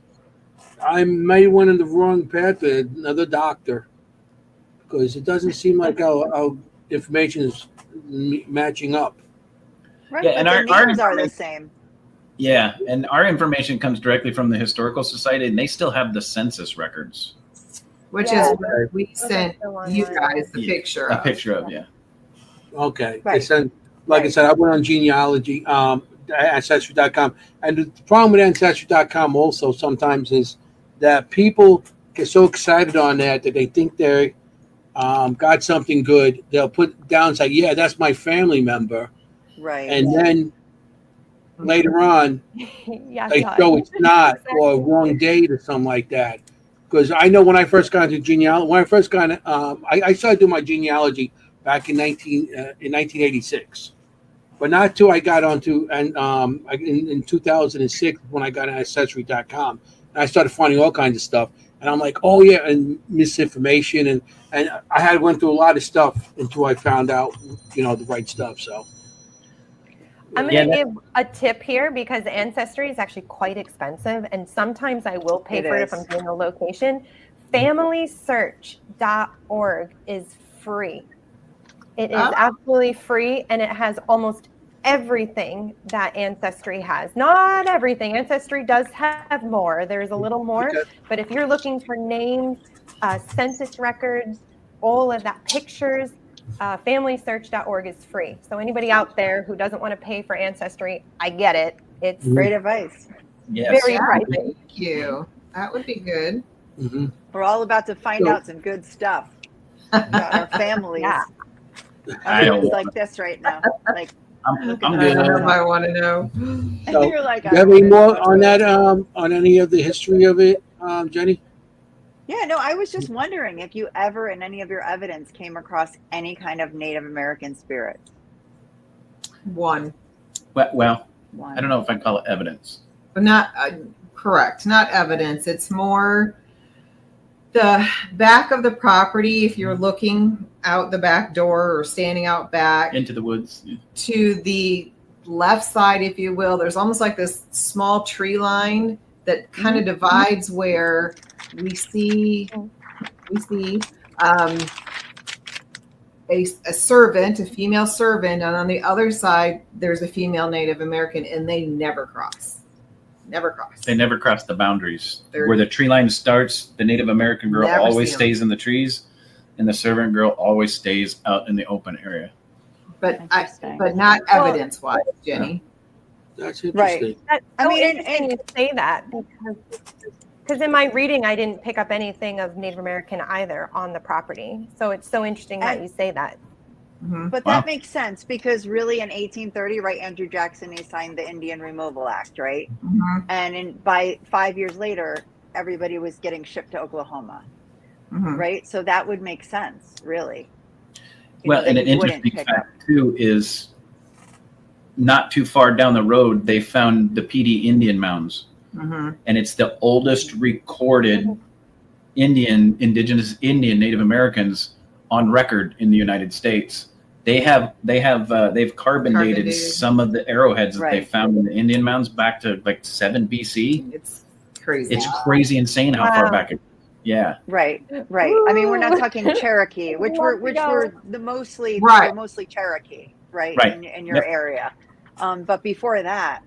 I may went in the wrong path with another doctor because it doesn't seem like our information is matching up. Right, Yeah, but and the our names are the information- same. Yeah, and our information comes directly from the Historical Society, and they still have the census records. Which Yeah. is what we Those are sent still you online. guys the picture A of. picture of, yeah. Okay. Right. Like I Right. said, I went on genealogy, ancestry.com. And the problem with ancestry.com also sometimes is that people get so excited on that they think they got something good. They'll put down, say, yeah, that's my family member. Right. And then later on, Yeah, they yeah. show it's not, Exactly. or wrong date or something like that. Because I know when I first got into genealogy, I started doing my genealogy back in 1986, but not till I got onto in 2006 when I got on ancestry.com, and I started finding all kinds of stuff, and I'm like, oh yeah, and misinformation, and I had went through a lot of stuff until I found out, the right stuff. So I'm Yeah, going to give a tip here because Ancestry is actually quite expensive, and sometimes I will pay It for it is. if I'm doing a location. FamilySearch.org is free. It is Oh. absolutely free, and it has almost everything that Ancestry has. Not everything. Ancestry does have more. There's a little more, Okay. but if you're looking for names, census records, all of that, pictures, FamilySearch.org is free. So anybody out there who doesn't want to pay for Ancestry, I get it. It's Great advice. Yes. very Yeah, pricey. thank you. That would be good. Mhm. We're all about to find So- out some good stuff about our families. Yeah. I I'm don't just want like this right now. Like I'm I I good. don't know if I want to know. So, you're like, do I you have don't any wanna more know. on that? On any of the history of it, Jenny? Yeah, no, I was just wondering if you ever in any of your evidence came across any kind of Native American spirits. One, Well, One. I don't know if I call it evidence. but not correct. Not evidence. It's more the back of the property. If you're looking out the back door or standing out back Into the woods. to the left side, if you will, there's almost like this small tree line that kind of divides where we see a servant, a female servant, and on the other side there's a female Native American, and they never cross. Never cross. They never cross the boundaries. They're- Where the tree line starts, the Native American girl Never always see 'em. stays in the trees, and the servant girl always stays out in the open area. but Interesting. but not Well- evidence wise, Jenny. That's interesting. That's I so mean, interesting and- you say that because in my reading, I didn't pick up anything of Native American either on the property. So it's so interesting that And- you say that. Mhm. But Wow. that makes sense because really in 1830, right, Andrew Jackson, he signed the Indian Removal Act, right? Mhm. And by 5 years later, everybody was getting shipped to Oklahoma, Mhm. right? So that would make sense, really. You Well, know, and that an you wouldn't interesting pick up. fact too is not too far down the road, they found the PD Indian mounds, Mhm. and it's the oldest recorded indigenous Indian Native Americans on record in the United States. They've carbon dated Dated. some of the arrowheads that they Right. found in the Indian mounds back to like 7 BC. It's crazy. It's crazy insane how far Wow. back it. Yeah. Right, right. I mean, we're not Woo! talking Cherokee, which Love were to which go. were the mostly Right. were mostly Cherokee, right? Right. In your Yep. area. But before that,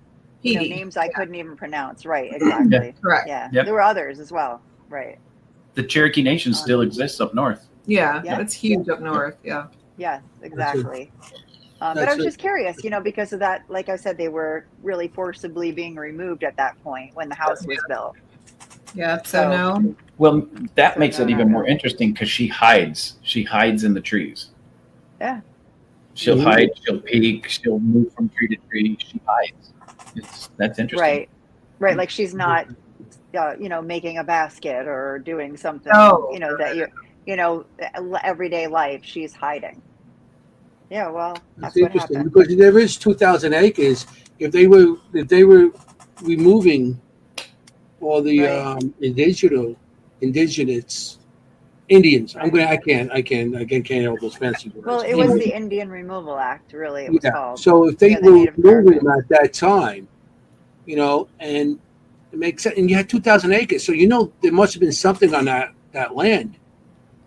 PD. names I couldn't even pronounce. Right, exactly. Correct. Yeah. Yep. There were others as well. Right. The Cherokee Nation still exists up north. Yeah, Yeah. it's huge up north. Yeah. Yes, exactly. But I That's was it. just curious, because of that, like I said, they were really forcibly being removed at that point when the house was built. Yeah. So no. Well, that So makes no, it no, even no. more interesting because she hides. She hides in the trees. Yeah. She'll Mhm. hide. She'll peek. She'll move from tree to tree. She hides. That's interesting. Right. Right. Like she's not, making a basket or doing something, No. that everyday life, she's hiding. Yeah. Well, That's that's what interesting happened. because there is 2,000 acres. If they were removing all the Right. indigenous Indians, I can't all those fancy words. Well, it was the Indian Removal Act, really, it was Yeah. called. So if they Yeah, the were Native moving Americans. them at that time, And it makes sense. And you had 2,000 acres, so there must have been something on that land.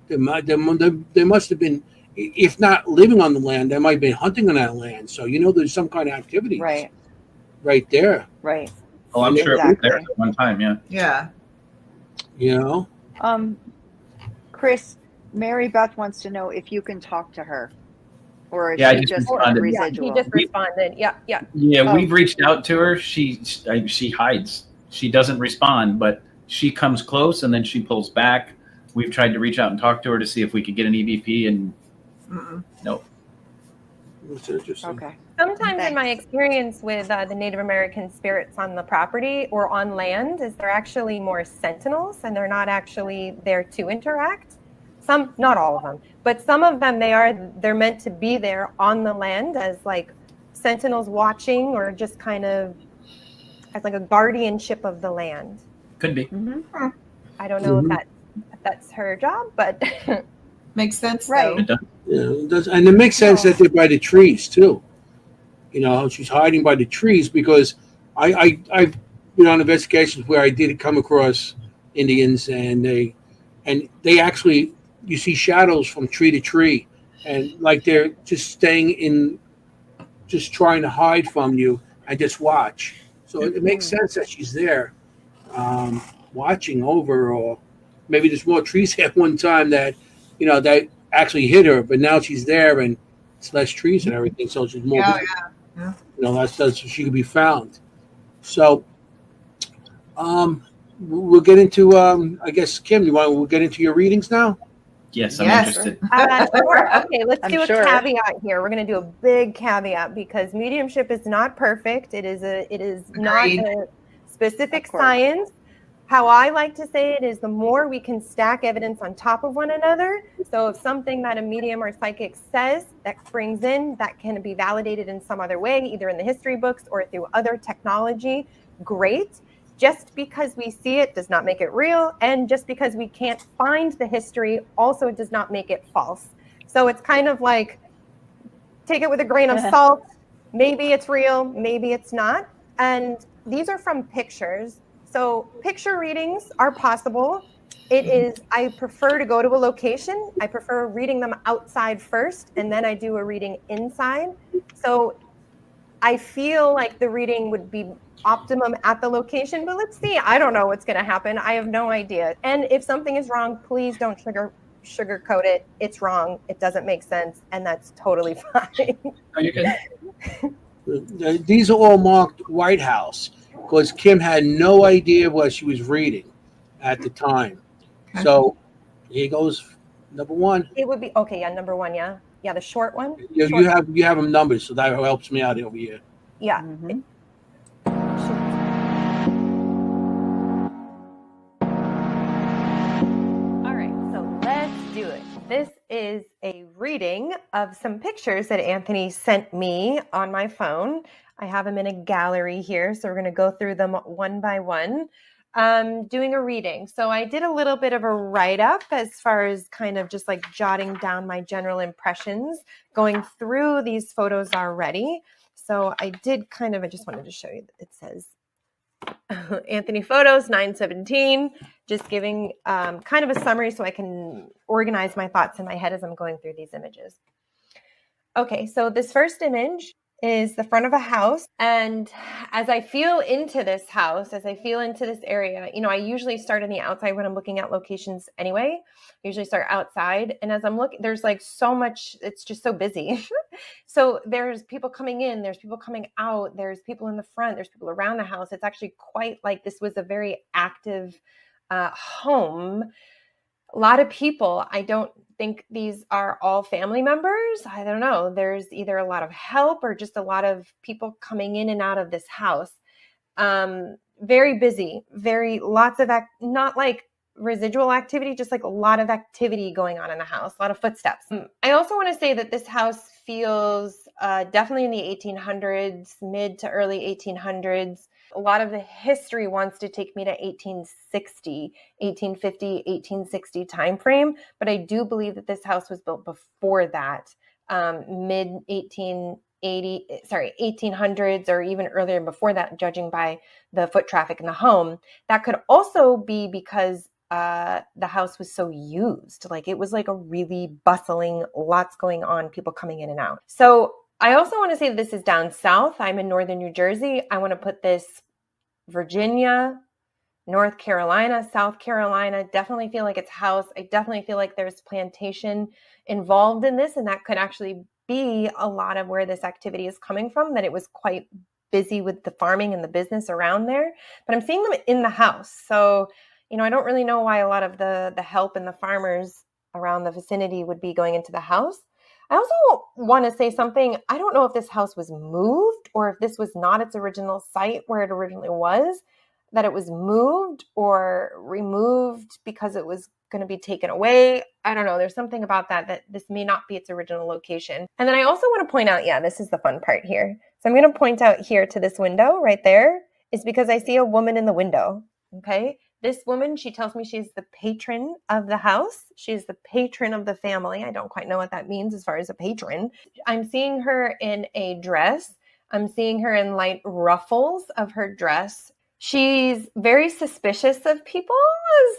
There must have been, if not living on the land, there might have been hunting on that land. So there's some kind of activity right there. Right. Oh, I'm sure it was there Exactly. at one time. Yeah. Yeah. Chris, Mary Beth wants to know if you can talk to her, or if Yeah, I she just just responded. residual. He just responded. Yeah. Yeah, Oh. we've reached out to her. She hides. She doesn't respond, but she comes close and then she pulls back. We've tried to reach out and talk to her to see if we could get an EVP, and no. That's interesting. Okay. Sometimes in my experience with the Native American spirits on the property or on land is they're actually more sentinels and they're not actually there to interact. Some, not all of them, but some of them, they're meant to be there on the land as like sentinels watching, or just kind of as like a guardianship of the land. Could be. Mm-hmm. I don't know if that's her job, but Makes sense. Right. It does. Yeah, it does, and it makes sense that they're by the trees too. She's hiding by the trees because I've been on investigations where I did come across Indians, and they actually, you see shadows from tree to tree, and like they're just staying just trying to hide from you and just watch. So it makes sense that she's there, watching over, or maybe there's more trees at one time that actually hit her, but now she's there and it's less trees and everything, so she's more visible. Yeah. That's so she could be found. So we'll get into I guess, Kim, we'll get into your readings now? Yes, I'm Yes. interested. sure. Okay, let's I'm do a sure. caveat here. We're going to do a big caveat because mediumship is not perfect. It is not Agreed. a specific Of course. science. How I like to say it is the more we can stack evidence on top of one another. So if something that a medium or psychic says that brings in, that can be validated in some other way, either in the history books or through other technology, great. Just because we see it does not make it real. And just because we can't find the history also does not make it false. So it's kind of like, take it with a grain of salt. Maybe it's real, maybe it's not. And these are from pictures. So picture readings are possible. I prefer to go to a location. I prefer reading them outside first, and then I do a reading inside. So I feel like the reading would be optimum at the location, but let's see. I don't know what's going to happen. I have no idea. And if something is wrong, please don't sugarcoat it. It's wrong. It doesn't make sense. And that's totally fine. Oh, you're good. These are all marked White House because Kim had no idea what she was reading at the time. Okay. So here goes number one. It would be okay. Yeah, number one. Yeah, the short one. You have them numbered, so that helps me out over here. Yeah. Mm-hmm. All right, so let's do it. This is a reading of some pictures that Anthony sent me on my phone. I have them in a gallery here, so we're going to go through them one by one. Doing a reading. So I did a little bit of a write-up as far as kind of just like jotting down my general impressions, going through these photos already. So I just wanted to show you that it says Anthony Photos 917, just giving kind of a summary so I can organize my thoughts in my head as I'm going through these images. Okay, so this first image is the front of a house. And as I feel into this house, as I feel into this area, I usually start on the outside when I'm looking at locations anyway. I usually start outside. And as I'm looking, there's like so much, it's just so busy. So there's people coming in, there's people coming out, there's people in the front, there's people around the house. It's actually quite like this was a very active home. A lot of people. I don't think these are all family members. I don't know. There's either a lot of help or just a lot of people coming in and out of this house. Very busy, lots of, not like residual activity, just like a lot of activity going on in the house, a lot of footsteps. I also want to say that this house feels definitely in the 1800s, mid to early 1800s. A lot of the history wants to take me to 1860, 1850, 1860 timeframe, but I do believe that this house was built before that, mid 1880s, 1800s or even earlier before that, judging by the foot traffic in the home. That could also be because the house was so used. Like it was like a really bustling, lots going on, people coming in and out. So I also want to say this is down south. I'm in northern New Jersey. I want to put this Virginia, North Carolina, South Carolina. Definitely feel like it's house. I definitely feel like there's plantation involved in this, and that could actually be a lot of where this activity is coming from, that it was quite busy with the farming and the business around there. But I'm seeing them in the house. So, I don't really know why a lot of the help and the farmers around the vicinity would be going into the house. I also want to say something. I don't know if this house was moved or if this was not its original site where it originally was, that it was moved or removed because it was going to be taken away. I don't know. There's something about that this may not be its original location. And then I also want to point out, this is the fun part here. So I'm going to point out here to this window right there is because I see a woman in the window. Okay. This woman, she tells me she's the patron of the house. She's the patron of the family. I don't quite know what that means as far as a patron. I'm seeing her in a dress. I'm seeing her in light ruffles of her dress. She's very suspicious of people.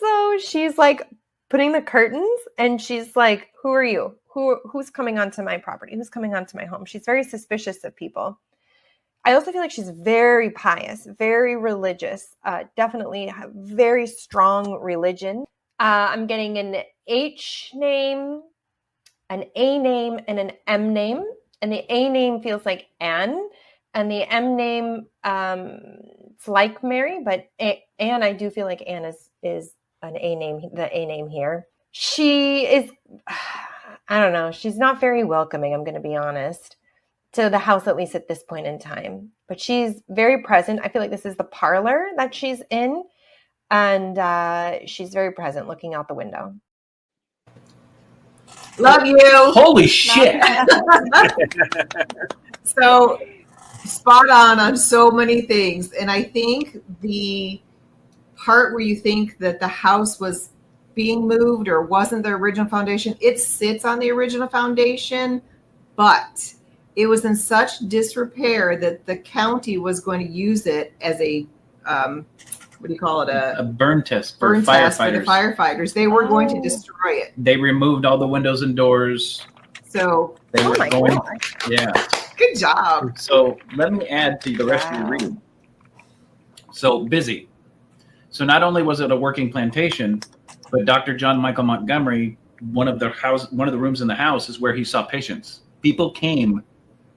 So she's like putting the curtains and she's like, who are you? Who's coming onto my property? Who's coming onto my home? She's very suspicious of people. I also feel like she's very pious, very religious, definitely very strong religion. I'm getting an H name, an A name, and an M name. And the A name feels like Anne. And the M name, it's like Mary, but Anne, I do feel like Anne is an A name, the A name here. She is, I don't know, she's not very welcoming, I'm going to be honest, to the house, at least at this point in time. But she's very present. I feel like this is the parlor that she's in. And she's very present looking out the window. Love you. Holy shit. So spot on so many things. And I think the part where you think that the house was being moved or wasn't the original foundation, it sits on the original foundation, but it was in such disrepair that the county was going to use it as a, what do you call it? A burn test for for firefighters. Test for the firefighters. They were going to destroy it. They removed all the windows and doors. So they were going. gosh. Yeah. Good job. So let me add to the rest of your reading. So busy. So not only was it a working plantation, but Dr. John Michael Montgomery, one of the rooms in the house is where he saw patients. People came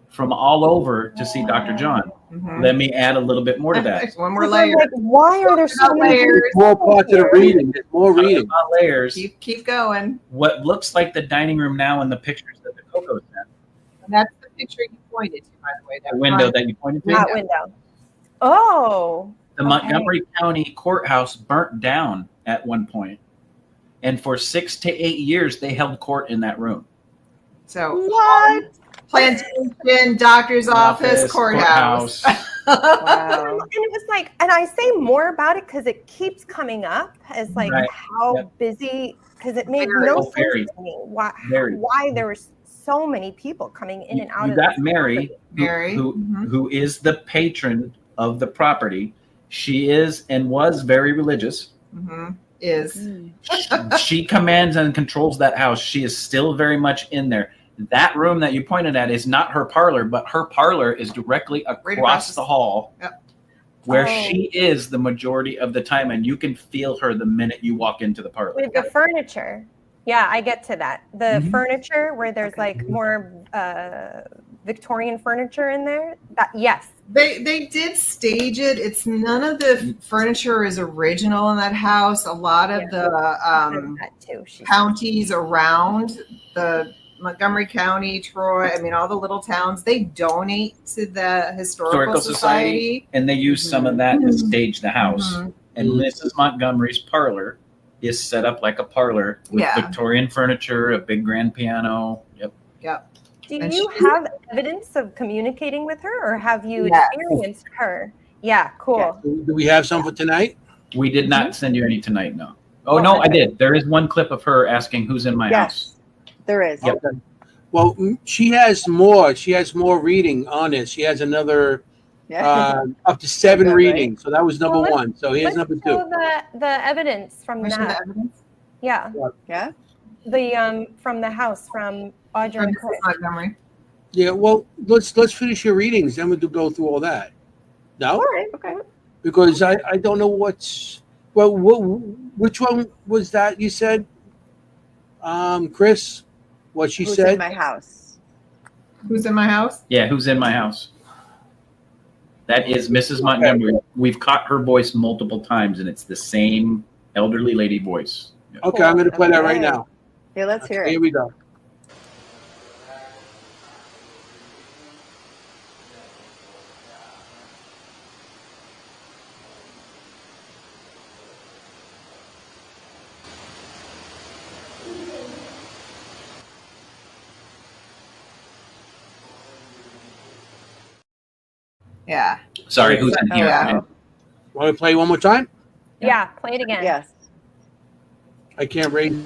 from all over to see Dr. John. Mm-hmm. Let me add a little bit more to that. One more layer. Like, why are there so many layers? More parts of the reading. There's more reading. About layers. Keep going. What looks like the dining room now in the pictures that the Coco sent. And that's the picture you pointed to, by the way. The window that you pointed to. That window. Oh. The Montgomery County Courthouse burnt down at one point. And for 6 to 8 years, they held court in that room. So What? plantation, doctor's office, courthouse. Wow. And it was like, and I say more about it because it keeps coming up as like how busy, because it made no sense to me why there were so many people coming in and out of that. this Mary, property. who is the patron of the property. She is and was very religious. Mm-hmm. She commands and controls that house. She is still very much in there. That room that you pointed at is not her parlor, but her parlor is directly across the hall, where she is the majority of the time, and you can feel her the minute you walk into the parlor. With the furniture. Yeah, I get to that. The furniture where there's like more Victorian furniture in there. Yes. They did stage it. It's none of the furniture is original in that house. A lot of the counties around the Montgomery County, Troy, I mean, all the little towns, they donate to the Historical Society. And they use some of that to stage the house. And Mrs. Montgomery's parlor is set up like a parlor with Victorian furniture, a big grand piano. Yep. Do you have evidence of communicating with her, or have you experienced her? Yeah, cool. Do we have some for tonight? We did not send you any tonight, no. Oh, no, I did. There is one clip of her asking who's in my house. There is. Well, Well, she has more. She has more reading on it. She has another up to 7 Right. readings. So that was number Well, one. So here's Let's number show 2. the evidence from Mention that. the evidence Yeah, Yeah. the from the house from Audra from and Mrs. Chris. Montgomery. Yeah. Well, let's finish your readings. Then we'll go through all that. No, All right. Okay. because I don't know what's well. Which one was that you said, Chris? What she Who's said? in my house? Who's in my house? Yeah, who's in my house? That is Mrs. Montgomery. We've caught her voice multiple times, and it's the same elderly lady voice. Yeah. Okay, I'm going to play that right Okay. now. Yeah, let's hear Here it. we go. Yeah. Sorry, who's in here? Yeah. Want to play one more time? Yeah, play it again. Yes. I can't raise.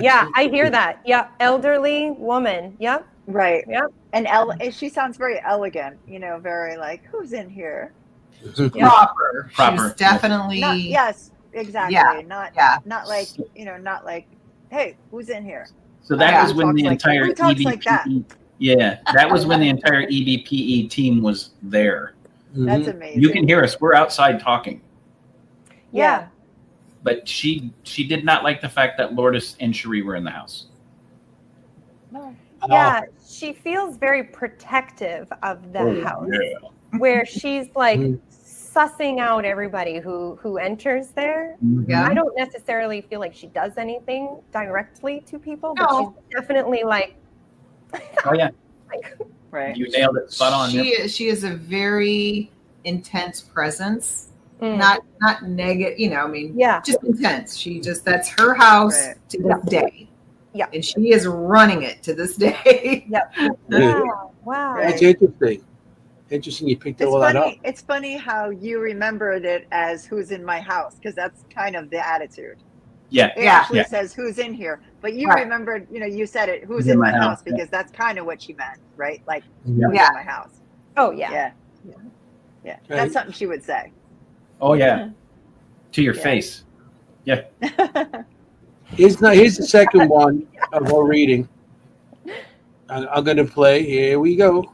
Yeah, I hear that. Yeah, elderly woman. Yep. Right. Yep. And she sounds very elegant, very like, who's in here? Yeah. Proper. She Proper. was definitely. Yes, exactly. Yeah. Not like, not like, hey, who's in here? So that Yeah. was when the entire Who talks like that? Yeah, that was when the entire EBPE team was there. That's Mhm. amazing. You can hear us. We're outside talking. Yeah. But she did not like the fact that Lourdes and Cherie were in the house. No. Yeah, she feels very protective of the house, where she's like Mhm. sussing out everybody who enters there. Yeah. I don't necessarily feel like she does anything directly to people, but No. she's definitely like, Oh yeah, like Right. you nailed it. Spot on. Yep. She is a very intense presence. mm, Not negative. yeah, Just intense. That's her house Right. to this day. Yeah. And she is running it to this day. wow, wow. Right. That's interesting. Interesting. You picked all that up. It's funny how you remembered it as who's in my house, because that's kind of the attitude. Yeah. It Yeah. actually Yeah. says who's in here, but you Right. remembered, you said it, who's in my house, because that's kind of what she meant, right? Like, Yeah. who's Yeah. in my house. Oh yeah. Yeah. Okay. That's something she would say. Oh yeah. To your Yeah. face. Here's the second one of our reading. I'm going to play. Here we go.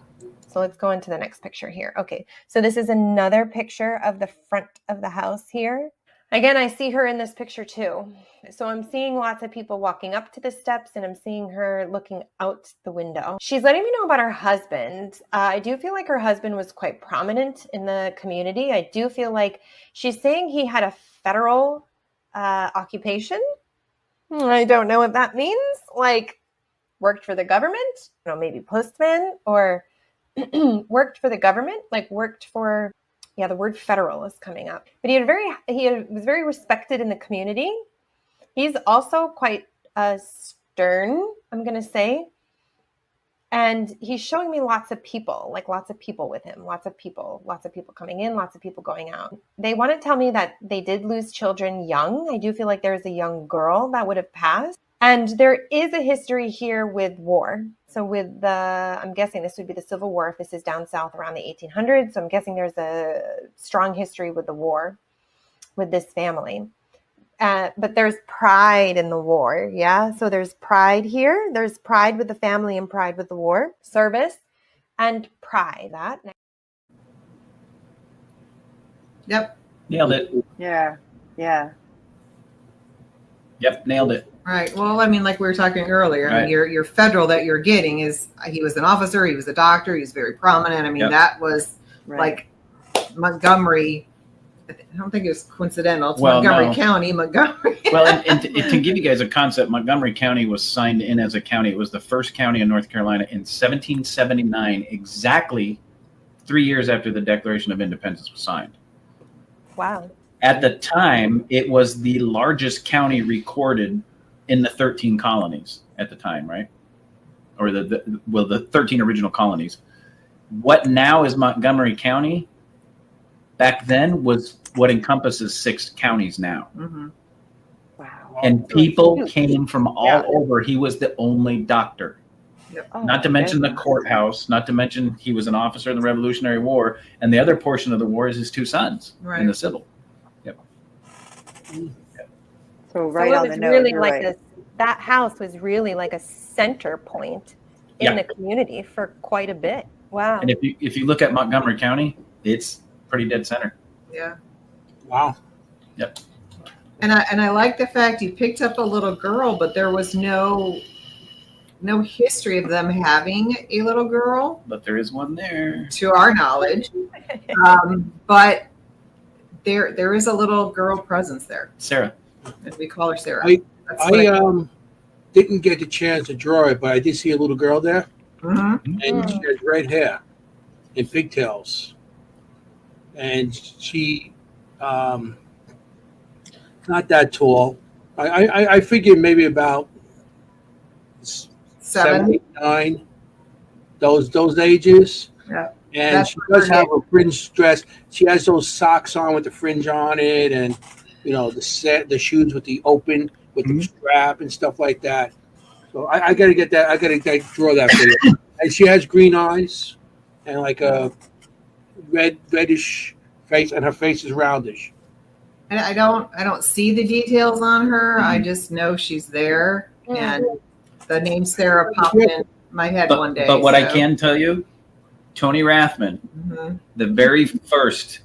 So let's go into the next picture here. Okay, so this is another picture of the front of the house here. Again, I see her in this picture too. So I'm seeing lots of people walking up to the steps, and I'm seeing her looking out the window. She's letting me know about her husband. I do feel like her husband was quite prominent in the community. I do feel like she's saying he had a federal occupation. I don't know what that means. Like, worked for the government, maybe postman, or worked for the government, like worked for, the word federal is coming up. But he was very respected in the community. He's also quite stern, I'm going to say. And he's showing me lots of people with him, lots of people coming in, lots of people going out. They want to tell me that they did lose children young. I do feel like there's a young girl that would have passed. And there is a history here with war. So I'm guessing this would be the Civil War if this is down south around the 1800s. So I'm guessing there's a strong history with the war with this family. But there's pride in the war. Yeah. So there's pride here. There's pride with the family and pride with the war service and pride. Yep. Nailed it. Yeah. Yep, nailed it. Right. Well, like we were talking earlier, Right. your federal that you're getting he was an officer, he was a doctor, he was very prominent. Yep. That was Right. like Montgomery. I don't think it was coincidental. It's Well, Montgomery no. County, Montgomery. Well, and to give you guys a concept, Montgomery County was signed in as a county. It was the first county in North Carolina in 1779, exactly 3 years after the Declaration of Independence was signed. Wow. At the time, it was the largest county recorded in the 13 colonies at the time, right? Or the 13 original colonies. What now is Montgomery County, back then was what encompasses 6 counties now. Mhm. Wow. And people came from all over. He was the only doctor. Oh, Not to mention the goodness. courthouse, not to mention he was an officer in the Revolutionary War. And the other portion of the war is his 2 sons Right. in the Civil. So right so on it the was nose. really You're like right. that house was really like a center point in Yeah. the community for quite a bit. Wow. And if you look at Montgomery County, it's pretty dead center. Yeah. Wow. And I like the fact you picked up a little girl, but there was no history of them having a little girl, But there is one there. to our knowledge. But there is a little girl presence there. Sarah. And we call her Sarah. That's I didn't get the chance to draw it, but I did see a little girl there, Mhm. and she has red hair and pigtails, and she not that tall. I figured maybe about 7, 8, 9, those ages. Yeah. And That's she does her have a fringe dress. She has those socks on with the fringe on it, and the shoes with the open with the strap and stuff like that. So I gotta get that. I gotta draw that for you. And she has green eyes and like a reddish face, and her face is roundish. And I don't see the details on her. I just know she's there. And the name Sarah popped in my head one day. But what I so- can tell you, Tony Rathman, Mhm. the very first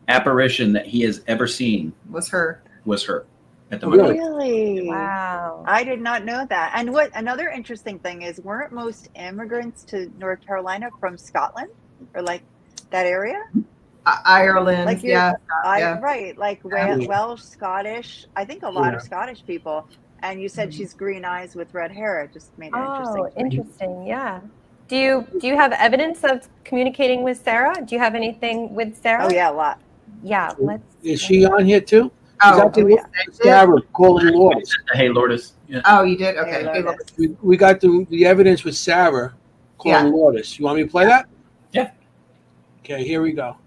apparition that he has ever seen was her. was her at the Really? Really? Wow. I did not know that. And what another interesting thing is, weren't most immigrants to North Carolina from Scotland or like that area? Ireland. Like you're- Yeah. Yeah. Right, like Welsh, Scottish. I think a lot of Yeah. Scottish people. And you said she's green eyes with red hair. It just made it interesting. Oh, interesting. Yeah. Do you have evidence of communicating with Sarah? Do you have anything with Sarah? Oh yeah, a lot. Yeah. Is she on here too? Oh, yeah. Sarah calling Lourdes. Hey, Lourdes. Yeah. oh, you did? Okay. Hey, Hey, Lourdes. look. We got the evidence with Sarah calling Yeah. Lourdes. You want me to play that? Yeah. Okay, here we go.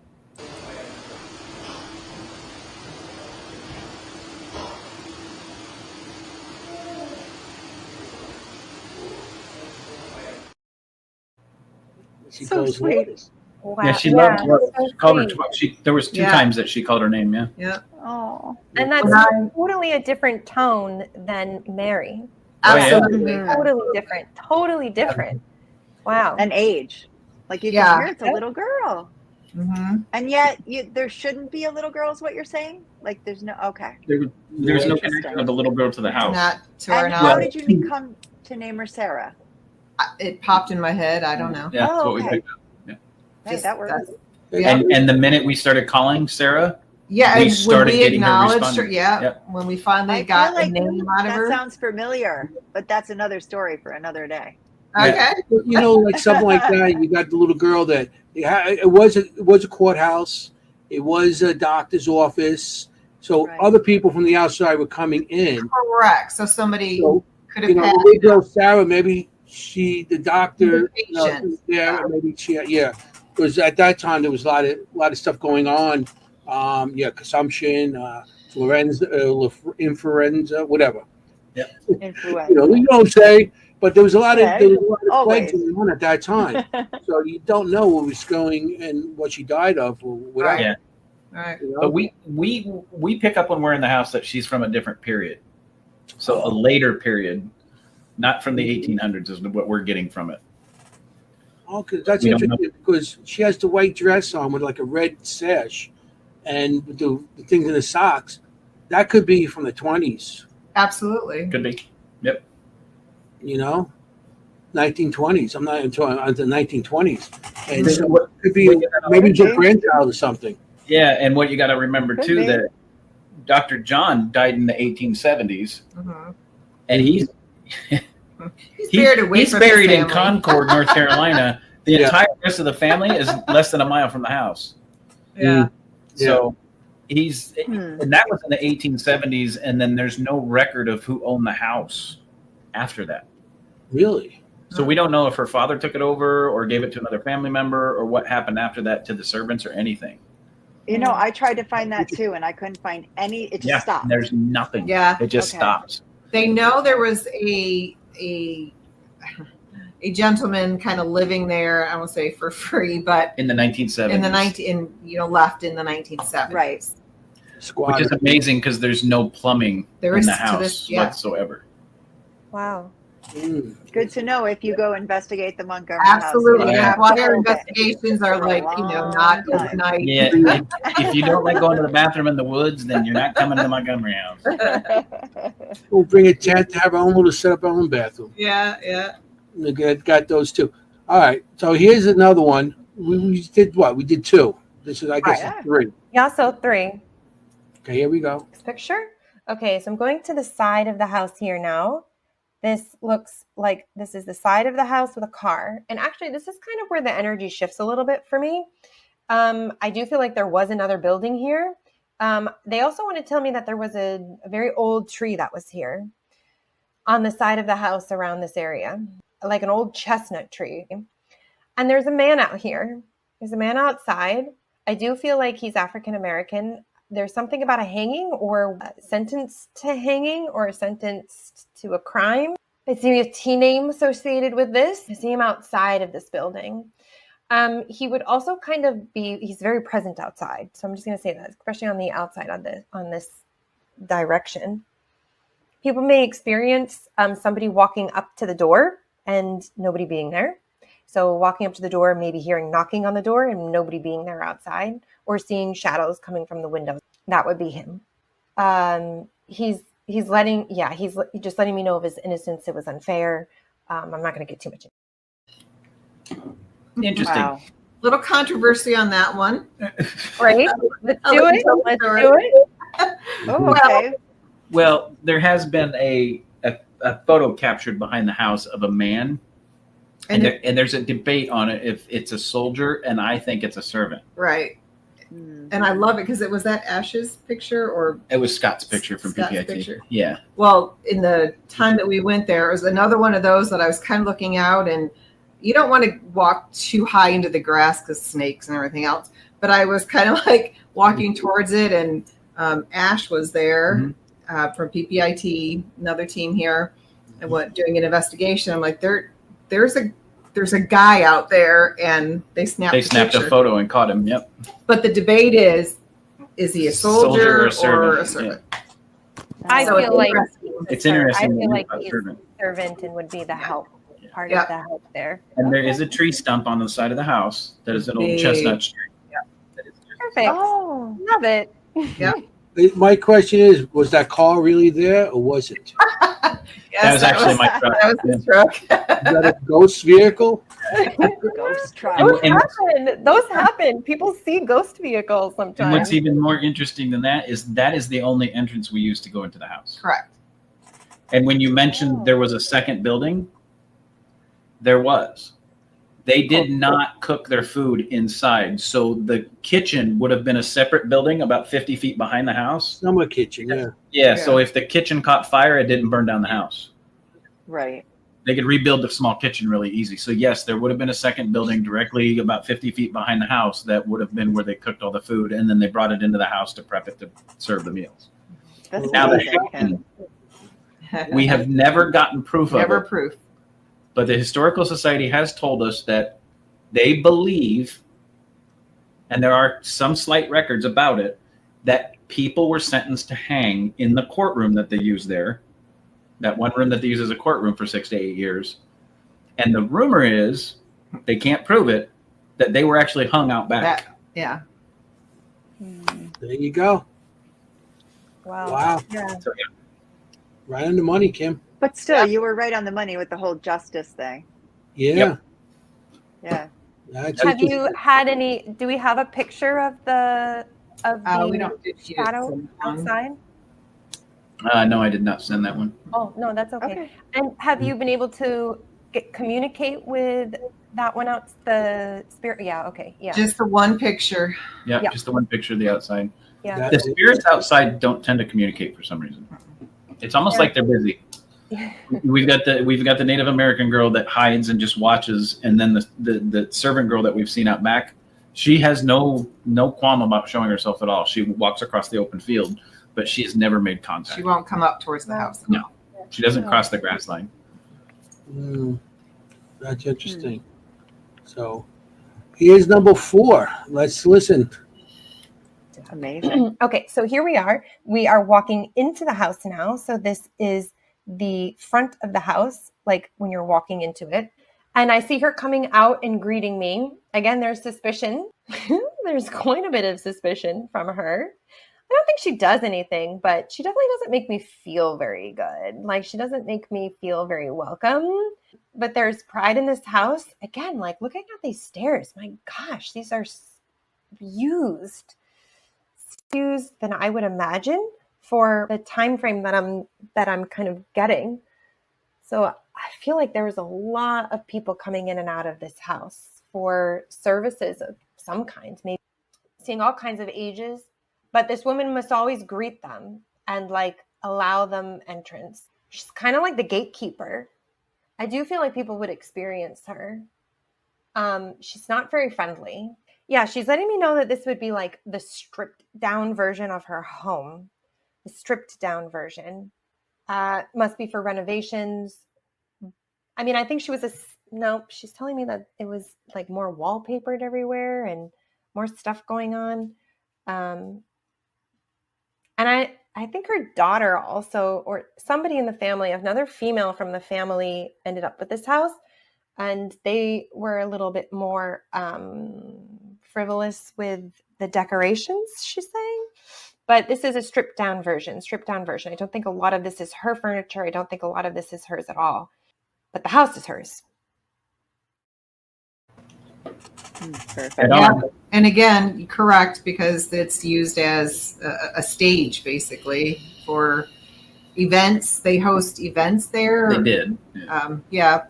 She So calls sweet. Lourdes. Wow. Yeah, she loved so she called her. sweet. There was 2 Yeah. times that she called her name. Yeah. Yeah. Oh. And that's When I- totally a different tone than Mary. Oh, yeah. Absolutely. Mhm. Totally different. Totally different. Wow. And age. Like you Yeah. can hear it's a little girl. Mhm. And yet there shouldn't be a little girl is what you're saying? Like there's no okay. There's no Interesting. connection of the little girl to the house. Not to our And how knowledge. did you come to name her Sarah? It popped in my head. I don't know. Yeah, that's Oh, what we okay. picked up. Hey, Just that works. that's- Yeah. And the minute we started calling Sarah, Yeah, We and started when we getting her acknowledged her, responding. yeah, Yep. when we finally I got feel the like name out of that her. sounds familiar, but that's another story for another day. Okay. Like something like that. You got the little girl that it was a courthouse. It was a doctor's office. So Right. other people from the outside were coming in. Correct. So somebody So could have the had. way girl Sarah, maybe the doctor, Patient. there, maybe because at that time there was a lot of stuff going on. Consumption, influenza, whatever. Influenza. You don't say, but there was a lot of Okay. plagues Always. going on at that time. So you don't know what was going and what she died of or whatever. Right. Yeah. All right. you know? but we pick up when we're in the house that she's from a different period. So a later period, not from the 1800s is what we're getting from it. Oh, 'cause that's We don't interesting because she has the white dress on with like a red sash and the things in the socks. That could be from the 20s, Absolutely. Could be. 1920s. I'm not into the 1920s. And Mhm. so it could be maybe it's a grandchild or something. Yeah, and what you got to remember Could too be. that Dr. John died in the 1870s, Mhm. and he's buried away he's from his buried in family. Concord, North Carolina. The Yeah. entire rest of the family is less than a mile from the house. Yeah. So and that was in the 1870s, and then there's no record of who owned the house after that. Really? So we don't know if her father took it over or gave it to another family member or what happened after that to the servants or anything. You know, I tried to find that too, and I couldn't find any. It just stopped. There's nothing. Yeah. It just Okay. stops. They know there was a gentleman kind of living there. I won't say for free, but In the 1970s. left in the 1970s. Right. Squatter. Which is amazing because there's no plumbing There in is the to house this- yeah. whatsoever. Wow. Mm. Good to know if you go investigate the Montgomery Absolutely. house. That's why our Okay. investigations are For a like, not long time. overnight. Yeah, if you don't like going to the bathroom in the woods, then you're not coming to the Montgomery house. We'll bring a tent to have our own little set up our own bathroom. Yeah. We got those too. All right. So here's another one. We did what? We did 2. This is, I guess, Right. 3. Yeah, so 3. Okay, here we go. This picture. Okay, so I'm going to the side of the house here now. This looks like this is the side of the house with a car. And actually, this is kind of where the energy shifts a little bit for me. I do feel like there was another building here. They also want to tell me that there was a very old tree that was here on the side of the house around this area, like an old chestnut tree. And there's a man out here. There's a man outside. I do feel like he's African American. There's something about a hanging or sentenced to hanging or sentenced to a crime. I see a T name associated with this. I see him outside of this building. He would also kind of he's very present outside. So I'm just going to say that, especially on the outside on this direction. People may experience somebody walking up to the door and nobody being there. So walking up to the door, maybe hearing knocking on the door and nobody being there outside, or seeing shadows coming from the windows. That would be him. He's just letting me know of his innocence. It was unfair. I'm not going to get too much into it. Interesting. Wow. Little controversy on that one. Right? Let's I'll do let it. you tell the Let's story. do it. Oh, okay. Well, there has been a photo captured behind the house of a man. And there's a debate on it if it's a soldier, and I think it's a servant. Right. And I love it because it was that Ash's picture or It was Scott's picture from Scott's PPIT. picture. Yeah. well, in the time that we went there, it was another one of those that I was kind of looking out, and you don't want to walk too high into the grass because snakes and everything else. But I was kind of like walking towards it, and Ash was there from PPIT, another team here, and doing an investigation. I'm like, there's a guy out there, and they snapped a photo and caught him. Yep. But the debate is he a soldier, or a servant? I So feel like It's interesting. I feel like about he's servant. servant and would be the help part Yeah. of the help there. And there is a tree stump on the side of the house that is an old Big. chestnut tree. Perfect. Oh, Love it. My question is, was that car really there or was it? Yes, That was actually my truck. That was his truck. Is that a ghost vehicle? ghost truck. Those happen. People see ghost vehicles And sometimes. what's even more interesting than that is the only entrance we used to go into the house. Correct. And when you mentioned there was a second building, there was. They did not cook their food inside. So the kitchen would have been a separate building about 50 feet behind the house. Summer kitchen, yeah. Yeah, so if the kitchen caught fire, it didn't burn down the house. Right. They could rebuild the small kitchen really easy. So yes, there would have been a second building directly about 50 feet behind the house that would have been where they cooked all the food, and then they brought it into the house to prep it to serve the meals. That's Now the amazing. hanging, we have never gotten proof of Never it, proof. but the Historical Society has told us that they believe, and there are some slight records about it, that people were sentenced to hang in the courtroom that they use there, that one room that they use as a courtroom for 6 to 8 years. And the rumor is, they can't prove it, that they were actually hung out back. Yeah. There you go. Wow. Wow. Yeah. So, yeah. Right on the money, Kim. But still, you were right on the money with the whole justice thing. Yeah. Yep. Yeah. That's Have interesting. you had any? Do we have a picture of the We don't do shadow outside? No, I did not send that one. Oh no, that's okay. Okay. And have you been able to communicate with that one out? The spirit? Yeah. Okay. Yeah. Just the one picture. Yeah, Yeah. just the one picture of the outside. Yeah. The spirits outside don't tend to communicate for some reason. It's almost like they're busy. We've got the Native American girl that hides and just watches, and then the servant girl that we've seen out back. She has no qualm about showing herself at all. She walks across the open field, but she has never made contact. She won't come up towards the house. No, she doesn't cross the grass line. That's interesting. So here's number 4. Let's listen. Amazing. Okay, so here we are. We are walking into the house now. So this is the front of the house, like when you're walking into it. And I see her coming out and greeting me. Again, there's suspicion. There's quite a bit of suspicion from her. I don't think she does anything, but she definitely doesn't make me feel very good. Like, she doesn't make me feel very welcome. But there's pride in this house. Again, like, looking at these stairs, my gosh, these are used than I would imagine for the time frame that I'm kind of getting. So I feel like there was a lot of people coming in and out of this house for services of some kinds, maybe seeing all kinds of ages. But this woman must always greet them and like allow them entrance. She's kind of like the gatekeeper. I do feel like people would experience her. She's not very friendly. Yeah, she's letting me know that this would be like the stripped down version of her home. The stripped down version. Must be for renovations. I mean, I think she was she's telling me that it was like more wallpapered everywhere and more stuff going on. And I think her daughter also, or somebody in the family, another female from the family ended up with this house. And they were a little bit more frivolous with the decorations, she's saying. But this is a stripped down version. I don't think a lot of this is her furniture. I don't think a lot of this is hers at all. But the house is hers. Perfect. Yeah. And again, correct, because it's used as a stage basically for events. They host events there. They did.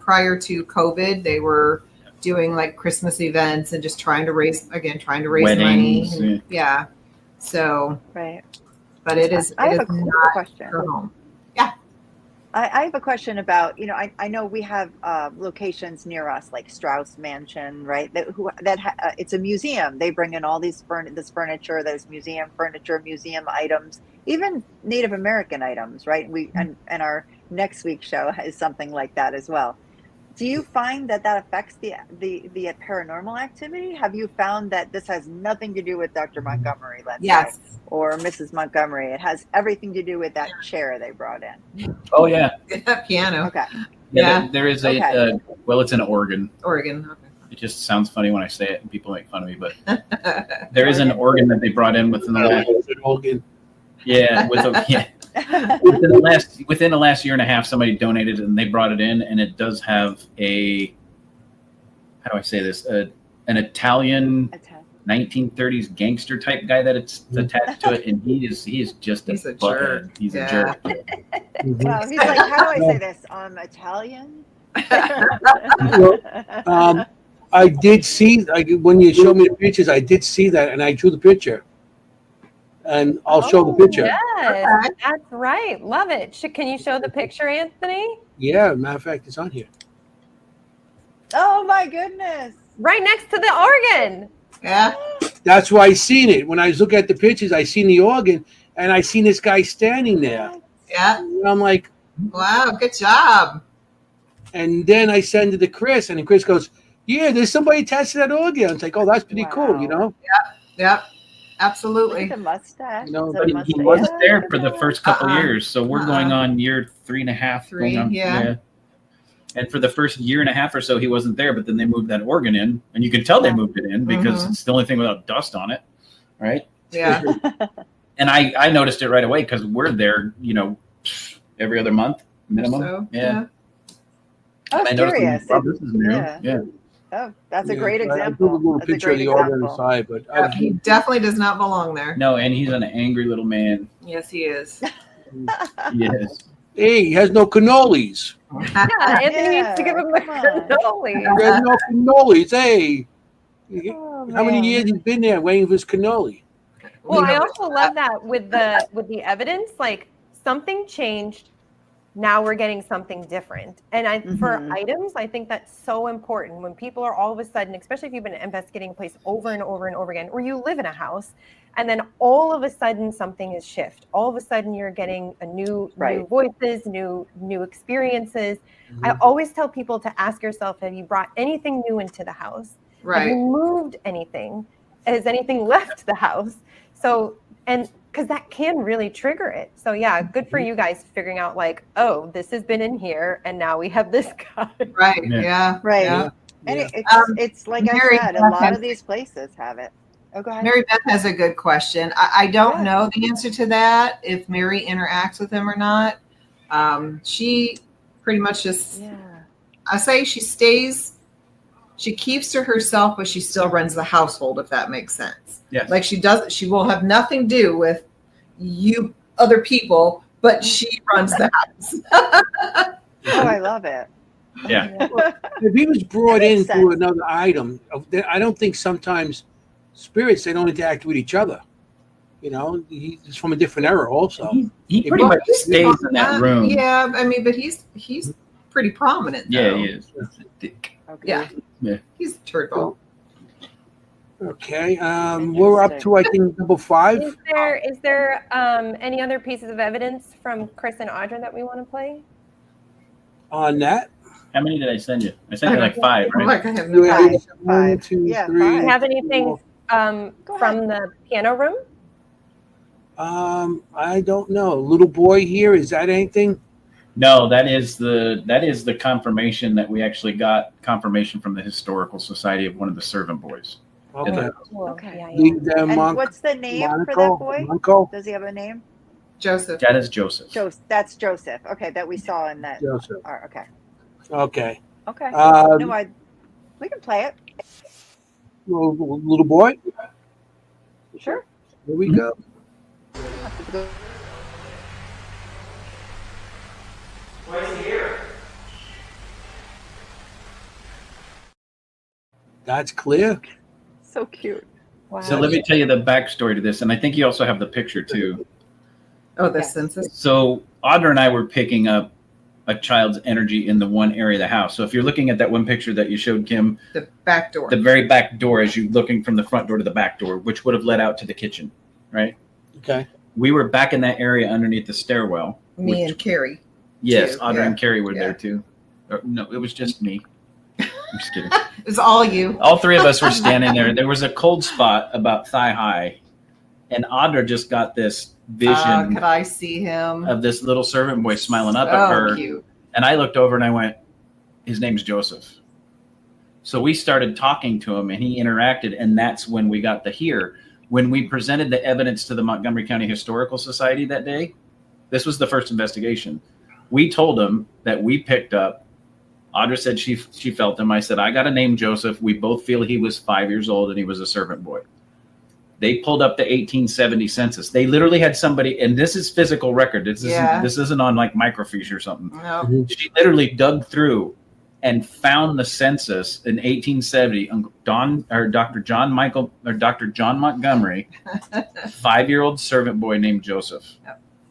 Prior to COVID, they were doing like Christmas events and just trying to raise Weddings, money. Yeah. So, Right. but it is I have a not question. her home. I have a question about, I know we have locations near us, like Strauss Mansion, right? It's a museum. They bring in all this furniture, there's museum furniture, museum items, even Native American items, right? And our next week's show is something like that as well. Do you find that affects the paranormal activity? Have you found that this has nothing to do with Dr. Montgomery, let's say, or Mrs. Montgomery? It has everything to do with that chair they brought in. Oh yeah. Piano. Okay. Yeah. There is it's an organ. Oregon. Okay. It just sounds funny when I say it and people make fun of me, but there is an organ that they brought in within the last. Within the last year and a half, somebody donated it and they brought it in, and it does have how do I say this? An Italian 1930s gangster type guy that it's attached to it, and he is just a jerk. He's a jerk. Wow, he's like, how do I say this? Italian. I did see, when you showed me the pictures, I did see that, and I drew the picture. And I'll show the picture. Yes, that's right. Love it. Can you show the picture, Anthony? Yeah, matter of fact, it's on here. Oh my goodness! Right next to the organ. Yeah. That's why I seen it. When I was looking at the pictures, I seen the organ, and I seen this guy standing there. Yeah. And I'm like, wow, good job. And then I send it to Chris, and then Chris goes, yeah, there's somebody attached to that organ. It's like, oh, that's pretty cool, Yeah. Absolutely. The mustache. But he wasn't there for the first couple years, so we're going on year 3.5. Yeah. And for the first year and a half or so, he wasn't there. But then they moved that organ in, and you can tell they moved it in because it's the only thing without dust on it, right? Yeah. And I noticed it right away because we're there, every other month minimum. So, yeah. I was curious. This is new. Yeah. Oh, that's a great I example. took a little picture of the organ inside, but he definitely does not belong there. No, and he's an angry little man. Yes, he is. Yes. Hey, he has no cannolis. Yeah, Anthony needs to give him the cannoli. He has no cannolis. Hey, Oh, how many years he's been there waiting for his cannoli? Well, We I know also love that with the evidence, like something changed. Now we're getting something different. And for Mhm. items, I think that's so important when people are all of a sudden, especially if you've been investigating a place over and over and over again, or you live in a house, and then all of a sudden something is shift. All of a sudden you're getting new Right. voices, new experiences. I Mhm. always tell people to ask yourself, have you brought anything new into the house? Have you right. moved anything? Has anything left the house? So, and because that can really trigger it. So yeah, good for you guys figuring out like, oh, this has been in here and now we have this guy. Right. Yeah. Yeah. Right. Yeah. And Yeah. it's like I Mary said, a Beth lot has, of these places have it. Oh, go ahead. Mary Beth has a good question. I don't Yeah. know the answer to that, if Mary interacts with him or not. She pretty much just, Yeah. I say she keeps to herself, but she still runs the household, if that makes sense. Yes. Like she will have nothing to do with you other people, but she runs the house. Oh, I love it. Yeah. If he was brought That in makes through sense. another item, I don't think sometimes spirits they don't interact with each other. You know, he's from a different era also. He pretty much stays in that room. Yeah, I mean, but he's pretty prominent. Yeah, though. he is. Okay. Yeah, he's a turtle. Okay, we're up to I think number 5. Is there any other pieces of evidence from Chris and Audra that we want to play? On that. How many did I send you? I sent you like 5, Oh, right? like I have no Yeah, idea. Five. 1, 2, Yeah, 3. Do five. you have anything Go from the piano room? I don't know. Little boy here, is that anything? No, that is the confirmation that we actually got confirmation from the Historical Society of one of the servant boys. Okay. Cool. Okay. Yeah, yeah. And what's the name for that Monaco? boy? Monaco? Does he have a name? Joseph. That is Joseph. That's Joseph. Okay, that we saw in that. Joseph. Oh, okay. Okay. Okay. Um, No, we can play it. little boy. Sure. Here we go. That's clear. So cute. Wow. So let me tell you the backstory to this, and I think you also have the picture too. Oh, the Yeah. census. So Audra and I were picking up a child's energy in the one area of the house. So if you're looking at that one picture that you showed Kimm, The back door. the very back door as you looking from the front door to the back door, which would have led out to the kitchen, right? Okay. We were back in that area underneath the stairwell. Me and Carrie. Yes, too, Audra yeah. and Carrie were Yeah. there too. Or, no, it was just me. I'm just kidding. It was all you. All 3 of us were standing there. There was a cold spot about thigh high, and Audra just got this vision Could I see him? of this little servant boy smiling up at Oh, her. cute. And I looked over and I went, his name's Joseph. So we started talking to him and he interacted. And that's when we got to hear. When we presented the evidence to the Montgomery County Historical Society that day, this was the first investigation. We told them that we picked up. Audra said she felt him. I said, I got a name, Joseph. We both feel he was 5 years old and he was a servant boy. They pulled up the 1870 census. They literally had somebody, and this is physical record. This isn't on like microfiche or something. No. She literally dug through and found the census in 1870. Dr. John Montgomery, 5-year-old servant boy named Joseph.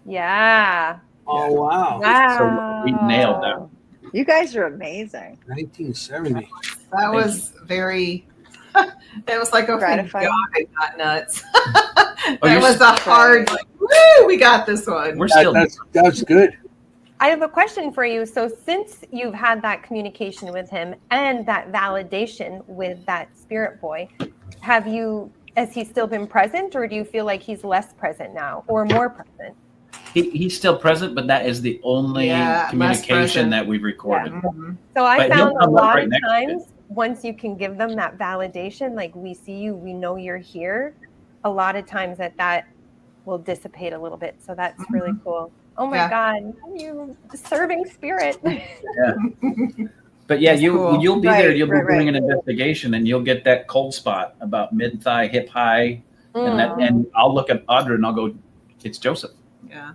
Yeah. Oh wow. Wow. So we nailed that. You guys are amazing. 1970. That was very. That was like, oh, thank God, Gratifying. I got nuts. you're That was a hard, like, woo, we got this one. We're still That's good. I have a question for you. So since you've had that communication with him and that validation with that spirit boy, has he still been present, or do you feel like he's less present now or more present? he's still present, but that is the only less communication present. that we've recorded. Mhm. So I But he'll found a come up lot right of next to times once you can give them that validation, like we see you, we know you're here, a lot of times that will dissipate a little bit. So that's really cool. Oh my Yeah. God, you serving spirit. But yeah, That's cool. you'll be there. Right, You'll be right, doing right. an investigation, and you'll get that cold spot about mid thigh, hip high, Mm. and I'll look at Audra and I'll go, it's Joseph. Yeah.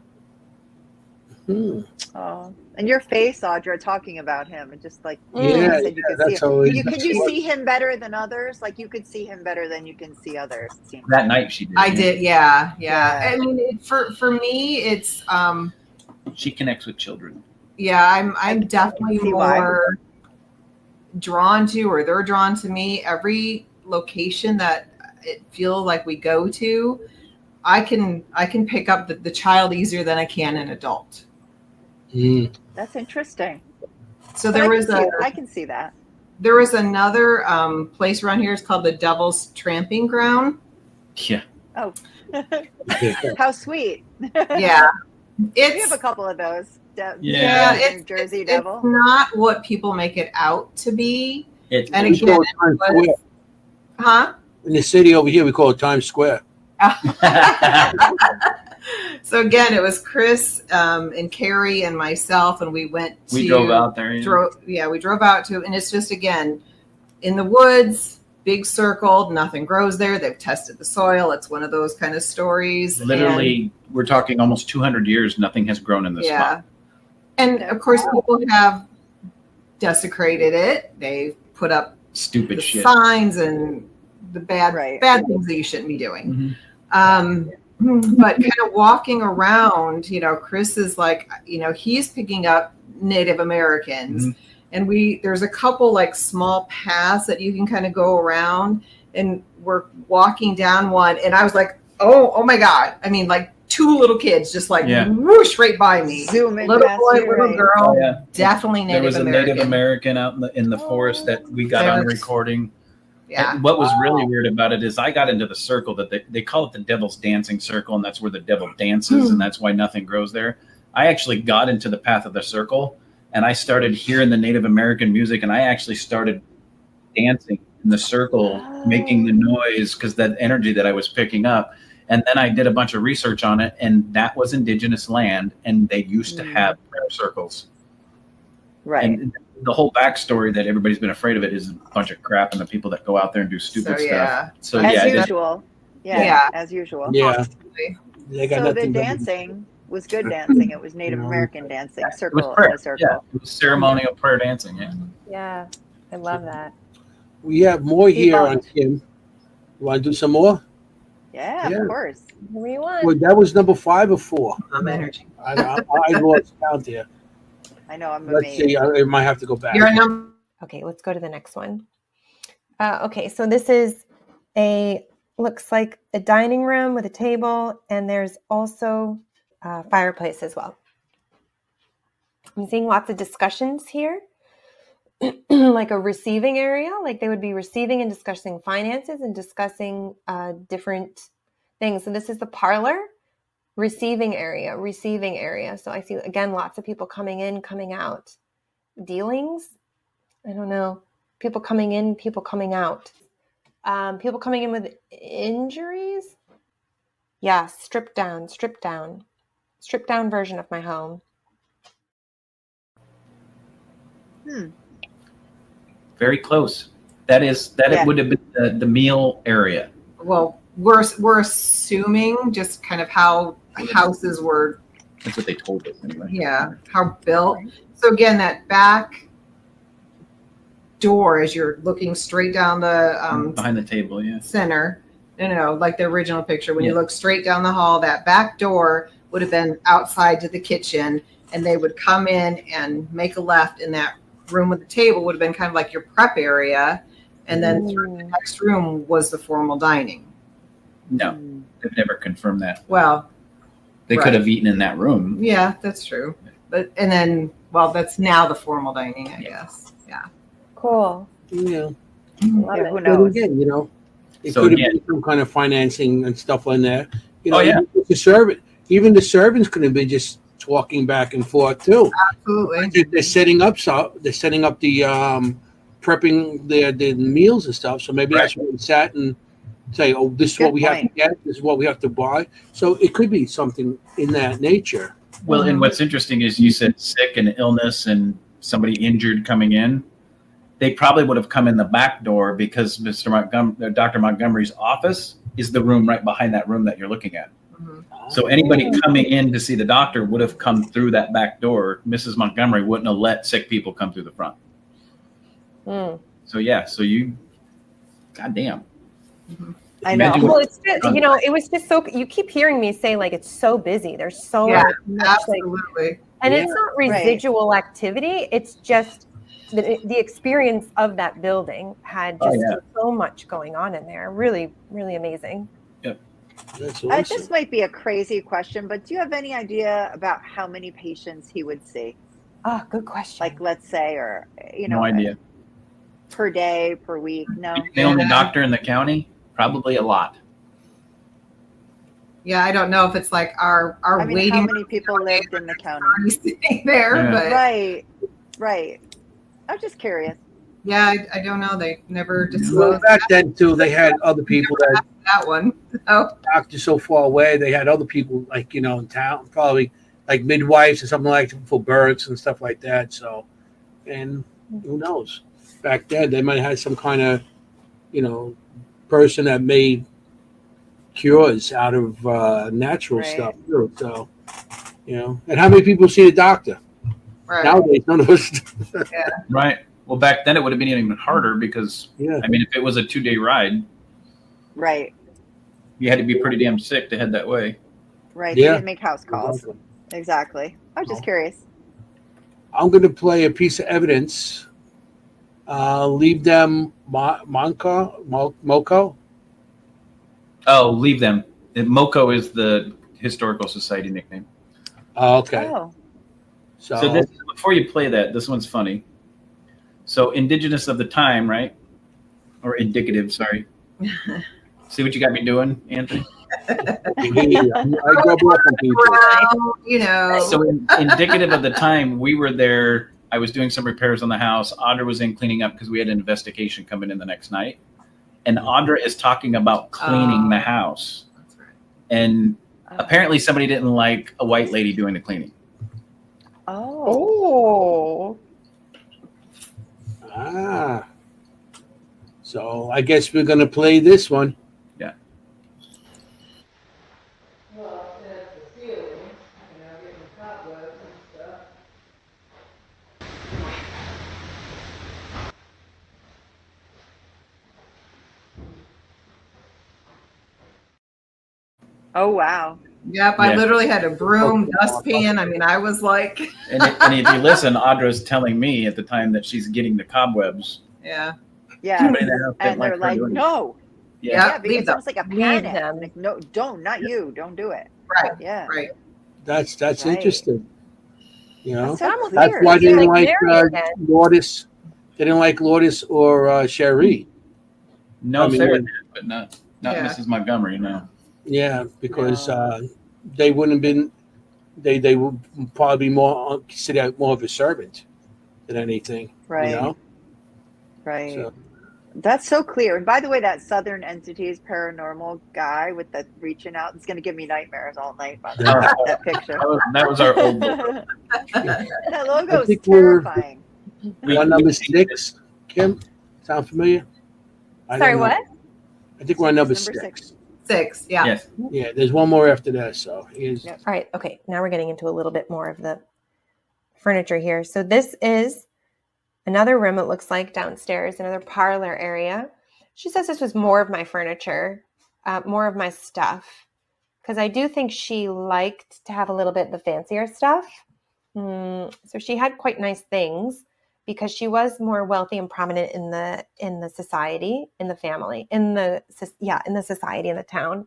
Oh, and your face, Audra, talking about him, and just like Yeah, said, you could that's see him. always. Could you see him better than others? Like you could see him better than you can see others. It seems That night she did. I did, yeah. Yeah. I mean, for me, it's She connects with children. yeah. I'm definitely see why. more drawn to, or they're drawn to me. Every location that it feels like we go to, I can pick up the child easier than I can an adult. That's interesting. So But there was I can see that. there was another place around here. It's called the Devil's Tramping Ground. Yeah. Oh, how sweet. Yeah, We have a couple of those. Yeah. New Jersey it's Devil. not what people make it out to be. It, And We again, call it Times Square. Huh? In the city over here, we call it Times Square. So again, it was Chris and Carrie and myself, and we went to we drove out there. we drove out to, and it's just, again, in the woods, big circle, nothing grows there. They've tested the soil. It's one of those kind of stories. Literally, we're talking almost 200 years. Nothing has grown in this spot. And of course, people have desecrated it. They've put up Stupid the shit. signs and the bad Right. things that you shouldn't be doing. Mhm. But kind of walking around, Chris is like, he's picking up Native Americans, Mhm. and there's a couple like small paths that you can kind of go around, and we're walking down one, and I was like, oh my God. I mean, like 2 little kids just like whoosh right by me. Zooming Little past boy, you, little right? girl, Oh, yeah. definitely There Native was a American. Native American out in the forest that we got on recording. Yeah. And what was really weird about it is I got into the circle that they call it the devil's dancing circle, and that's where the devil dances, and that's why nothing grows there. I actually got into the path of the circle, and I started hearing the Native American music, and I actually started dancing in the circle, making the noise because that energy that I was picking up. And then I did a bunch of research on it, and that was indigenous land, and they used to have prayer circles. Right. And the whole backstory that everybody's been afraid of it is a bunch of crap, and the people that go out there and do stupid stuff. So as yeah, usual. Yeah. As usual. Yeah. They got So the nothing but- dancing was good dancing. It was Native American dancing. it was Circle prayer. in a circle. Yeah, it was ceremonial prayer dancing. Yeah. Yeah, I love that. We have more here on Debunked. Kim. You want to do some more? Yeah, Yeah. of course. Whatever you want. Well, that was number 5 or 4. Energy. I lost count there. I know, I'm Let's amazed. see. I might have to go back. You're a number. Okay, let's go to the next one. Okay, so this is looks like a dining room with a table, and there's also a fireplace as well. I'm seeing lots of discussions here, like a receiving area, like they would be receiving and discussing finances and discussing different things. So this is the parlor, receiving area. So I see, again, lots of people coming in, coming out. Dealings, I don't know. People coming in, people coming out. People coming in with injuries. Yeah, stripped down version of my home. Very close. That it would have been the meal area. Well, we're assuming just kind of how houses were. That's what they told us anyway. Yeah, how built. So again, that back door, as you're looking straight down the Behind the table, yeah. center, no, like the original picture, when you look straight down the hall, that back door would have been outside to the kitchen, and they would come in and make a left, in that room with the table would have been kind of like your prep area, and then through the next room was the formal dining. No, they've never confirmed that. Well, They could have eaten in that room. yeah, that's true. But and then, well, that's now the formal dining, I guess. Yeah. Cool. Yeah. Love Yeah, it. who But knows? again, it So could have again- been some kind of financing and stuff on there. Oh, yeah. Even the servants could have been just talking back and forth too. Absolutely. They're setting up the prepping the meals and stuff. So maybe that's where we sat and say, "Oh, this is what Good we have to point. get. This is what we have to buy." So it could be something in that nature. Well, and what's interesting is you said sick and illness and somebody injured coming in. They probably would have come in the back door because Dr. Montgomery's office is the room right behind that room that you're looking at. So anybody coming in to see the doctor would have come through that back door. Mrs. Montgomery wouldn't have let sick people come through the front. Mm. So yeah, so you, goddamn. I know. Imagine Well, what- it's just, you know, it was just so, you keep hearing me say like it's so busy. There's so Yeah, much, like, Absolutely. and Yeah. it's not residual activity. It's just the experience of that building had Oh, just yeah. so much going on in there. Really, really amazing. That's This awesome. might be a crazy question, but do you have any idea about how many patients he would see? Oh, good question. Like, let's say, or, you No know, idea. per day, per week? No. The only doctor in the county, probably a lot. Yeah, I don't know if it's like our I mean, waiting how many people lived in the county? room sitting there, Yeah. but Right. I'm just curious. yeah, I don't know. They never Well, disclosed back then too, they had other people that that one. So, doctors so far away. They had other people like in town, probably like midwives or something like for births and stuff like that. So, and who knows? Back then, they might have had some kind of person that made cures out of natural Right. stuff too. So, and how many people see a doctor right. nowadays? None of us. Right. Well, back then it would have been even harder because, Yeah. I mean, if it was a 2-day ride, Right. you had to be pretty damn sick to head that way. Right. Yeah. They didn't make house calls. Exactly. I was just curious. I'm going to play a piece of evidence. Leave them Moco. Oh, leave them. MoCo is the Historical Society nickname. Oh, okay. Oh. So this, before you play that, this one's funny. So indigenous of the time, right? Or indicative, sorry. See what you got me doing, Anthony? I grew up on people. Well, you know. So indicative of the time, we were there. I was doing some repairs on the house. Audra was in cleaning up because we had an investigation coming in the next night. And Audra is talking about cleaning the house. That's right. And apparently somebody didn't like a white lady doing the cleaning. Oh. Ah. So I guess we're going to play this one. Yeah. Well, that's the ceiling, getting cobwebs and stuff. Oh, wow. Yep, I Yeah. literally had a broom, dustpan. I mean, I was like, And if you listen, Audra's telling me at the time that she's getting the cobwebs. yeah. Yeah. Somebody in the house didn't And they're her like, doing it. no. Yeah. Yeah, because leave it's them. almost like a Leave panic. them. Like, no, don't, not you. Don't do it. Right, Yeah. right. That's Right. interesting. That's so almost That's clear. why they You're didn't like like Mary again. Lourdes. They didn't like Lourdes or Cherie. No, I mean, Sarah did, but not Yeah. Mrs. Montgomery, no. Yeah, because No. they wouldn't have been. They would probably be more considered more of a servant than anything. Right. You know. Right. So, That's so clear. And by the way, that Southern Entities paranormal guy with the reaching out is going to give me nightmares all night. By the way, that picture. That was our old book. That logo I is think we're- terrifying. one number 6. Kim, sound familiar? I Sorry, don't know. what? I think we're on number Number 6. 6, yeah. Yes. Yeah, there's one more after that. So here's Yep. All right. Okay. Now we're getting into a little bit more of the furniture here. So this is another room, it looks like, downstairs, another parlor area. She says this was more of my furniture, more of my stuff, because I do think she liked to have a little bit of the fancier stuff. So she had quite nice things because she was more wealthy and prominent in the society, in the family, in the society, in the town.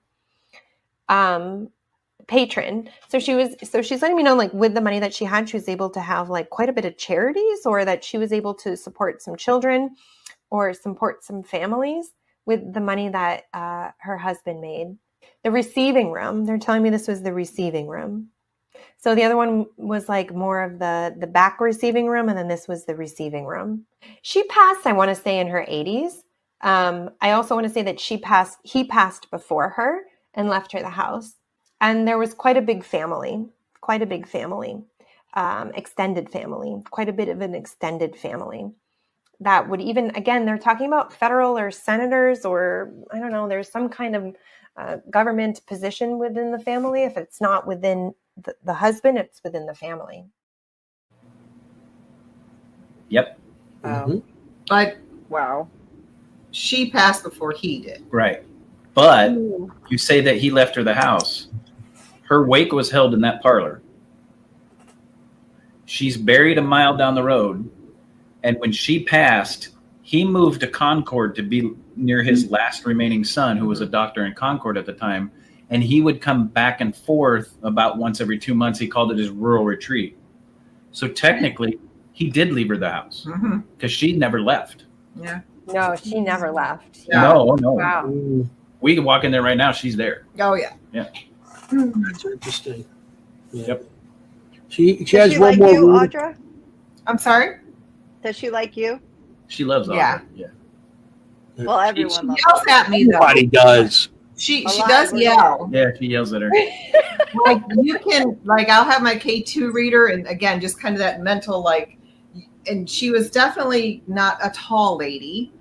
Patron. So she's letting me know, like, with the money that she had, she was able to have like quite a bit of charities, or that she was able to support some children or support some families with the money that her husband made. The receiving room, they're telling me this was the receiving room. So the other one was like more of the back receiving room, and then this was the receiving room. She passed, I want to say, in her 80s. I also want to say that he passed before her and left her the house. And there was quite a big family, extended family, quite a bit of an extended family. that would even, again, they're talking about federal or senators, or I don't know, there's some kind of government position within the family. If it's not within the husband, it's within the family. Yep. But Wow. she passed before he did. Right. But you say that he left her the house. Her wake was held in that parlor. She's buried a mile down the road. And when she passed, he moved to Concord to be near his last remaining son, who was a doctor in Concord at the time. And he would come back and forth about once every 2 months. He called it his rural retreat. So technically, he did leave her the house because she never left. Yeah. No, she never left. Yeah. No. Wow. We can walk in there right now. She's there. Oh, yeah. That's interesting. Yeah. Yep. She Does has she one like more you, room. Audra? I'm sorry? Does she like you? She loves Yeah. Audra. Yeah. Well, She everyone loves yells at me, though. Everybody does. She A lot does of yell. Yeah, she yells at her. Like, you can, like, I'll have my K2 reader, and again, just kind of that mental, like, and she was definitely not a tall lady.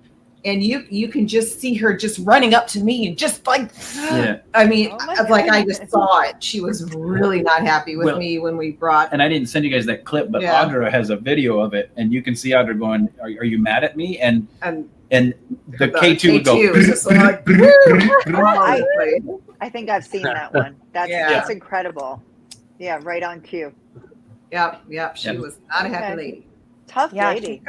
And you can just see her just running up to me and just like, Yeah. I mean, Oh my like I goodness. just saw it. She was really not happy with Well, me when we brought. And I didn't send you guys that clip, but Yeah. Audra has a video of it, and you can see Audra going, "Are you mad at me?" And And the K2 would go. was just like, I think I've seen that one. That's incredible. Yeah, right on cue. Yep. She Yep. was not a happy Okay. lady. Tough Yeah, lady.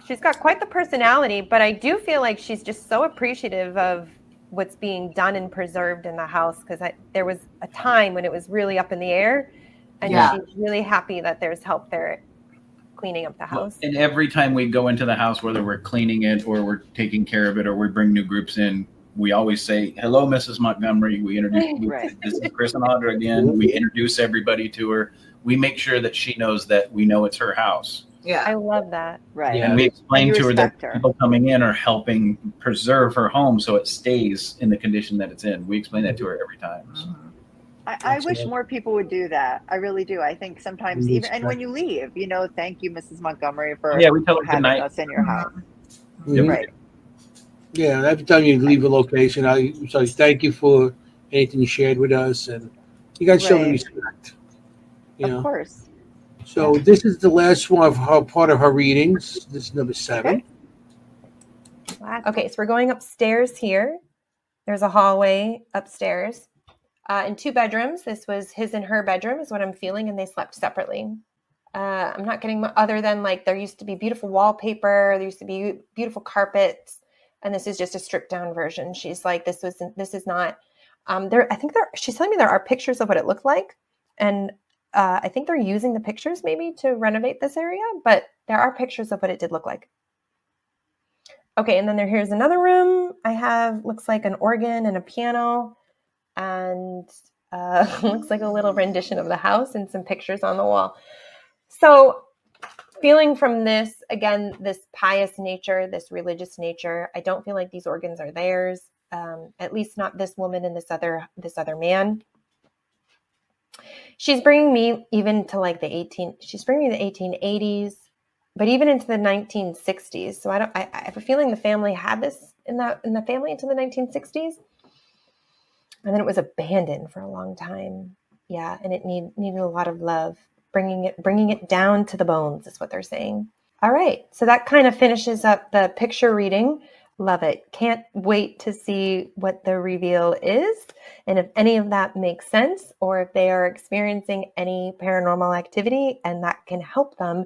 she's got quite the personality, but I do feel like she's just so appreciative of what's being done and preserved in the house, because there was a time when it was really up in the air, and Yeah. she's really happy that there's help there cleaning up the house. And every time we go into the house, whether we're cleaning it or we're taking care of it or we bring new groups in, we always say, "Hello, Mrs. Montgomery." We introduce, Right. this is Chris and Audra again. We introduce everybody to her. We make sure that she knows that we know it's her house. Yeah. I love that. Right. Yeah. And we explain And you to her that respect her. people coming in are helping preserve her home so it stays in the condition that it's in. We explain that to her every time. So. I wish more people would do that. I really do. I think sometimes Mhm. even, and when you leave, thank you, Mrs. Montgomery, for Yeah, we tell her good having night. us in your house. Mhm. Right. Yeah, every time you leave a location, I say thank you for anything you shared with us, and you guys show the Right. respect. Of course. So this is the last one of her part of her readings. This is number 7. Okay, so we're going upstairs here. There's a hallway upstairs. In 2 bedrooms. This was his and her bedroom is what I'm feeling, and they slept separately. I'm not getting other than like there used to be beautiful wallpaper, there used to be beautiful carpets, and this is just a stripped down version. She's like, this is not she's telling me there are pictures of what it looked like, and I think they're using the pictures maybe to renovate this area, but there are pictures of what it did look like. Okay, and then here's another room. I have looks like an organ and a piano, and looks like a little rendition of the house and some pictures on the wall. So feeling from this, again, this pious nature, this religious nature, I don't feel like these organs are theirs, at least not this woman and this other man. She's bringing me even to like she's bringing me the 1880s, but even into the 1960s. So I have a feeling the family had this in the family into the 1960s. And then it was abandoned for a long time. Yeah, and it needed a lot of love. Bringing it down to the bones is what they're saying. All right, so that kind of finishes up the picture reading. Love it. Can't wait to see what the reveal is, and if any of that makes sense, or if they are experiencing any paranormal activity, and that can help them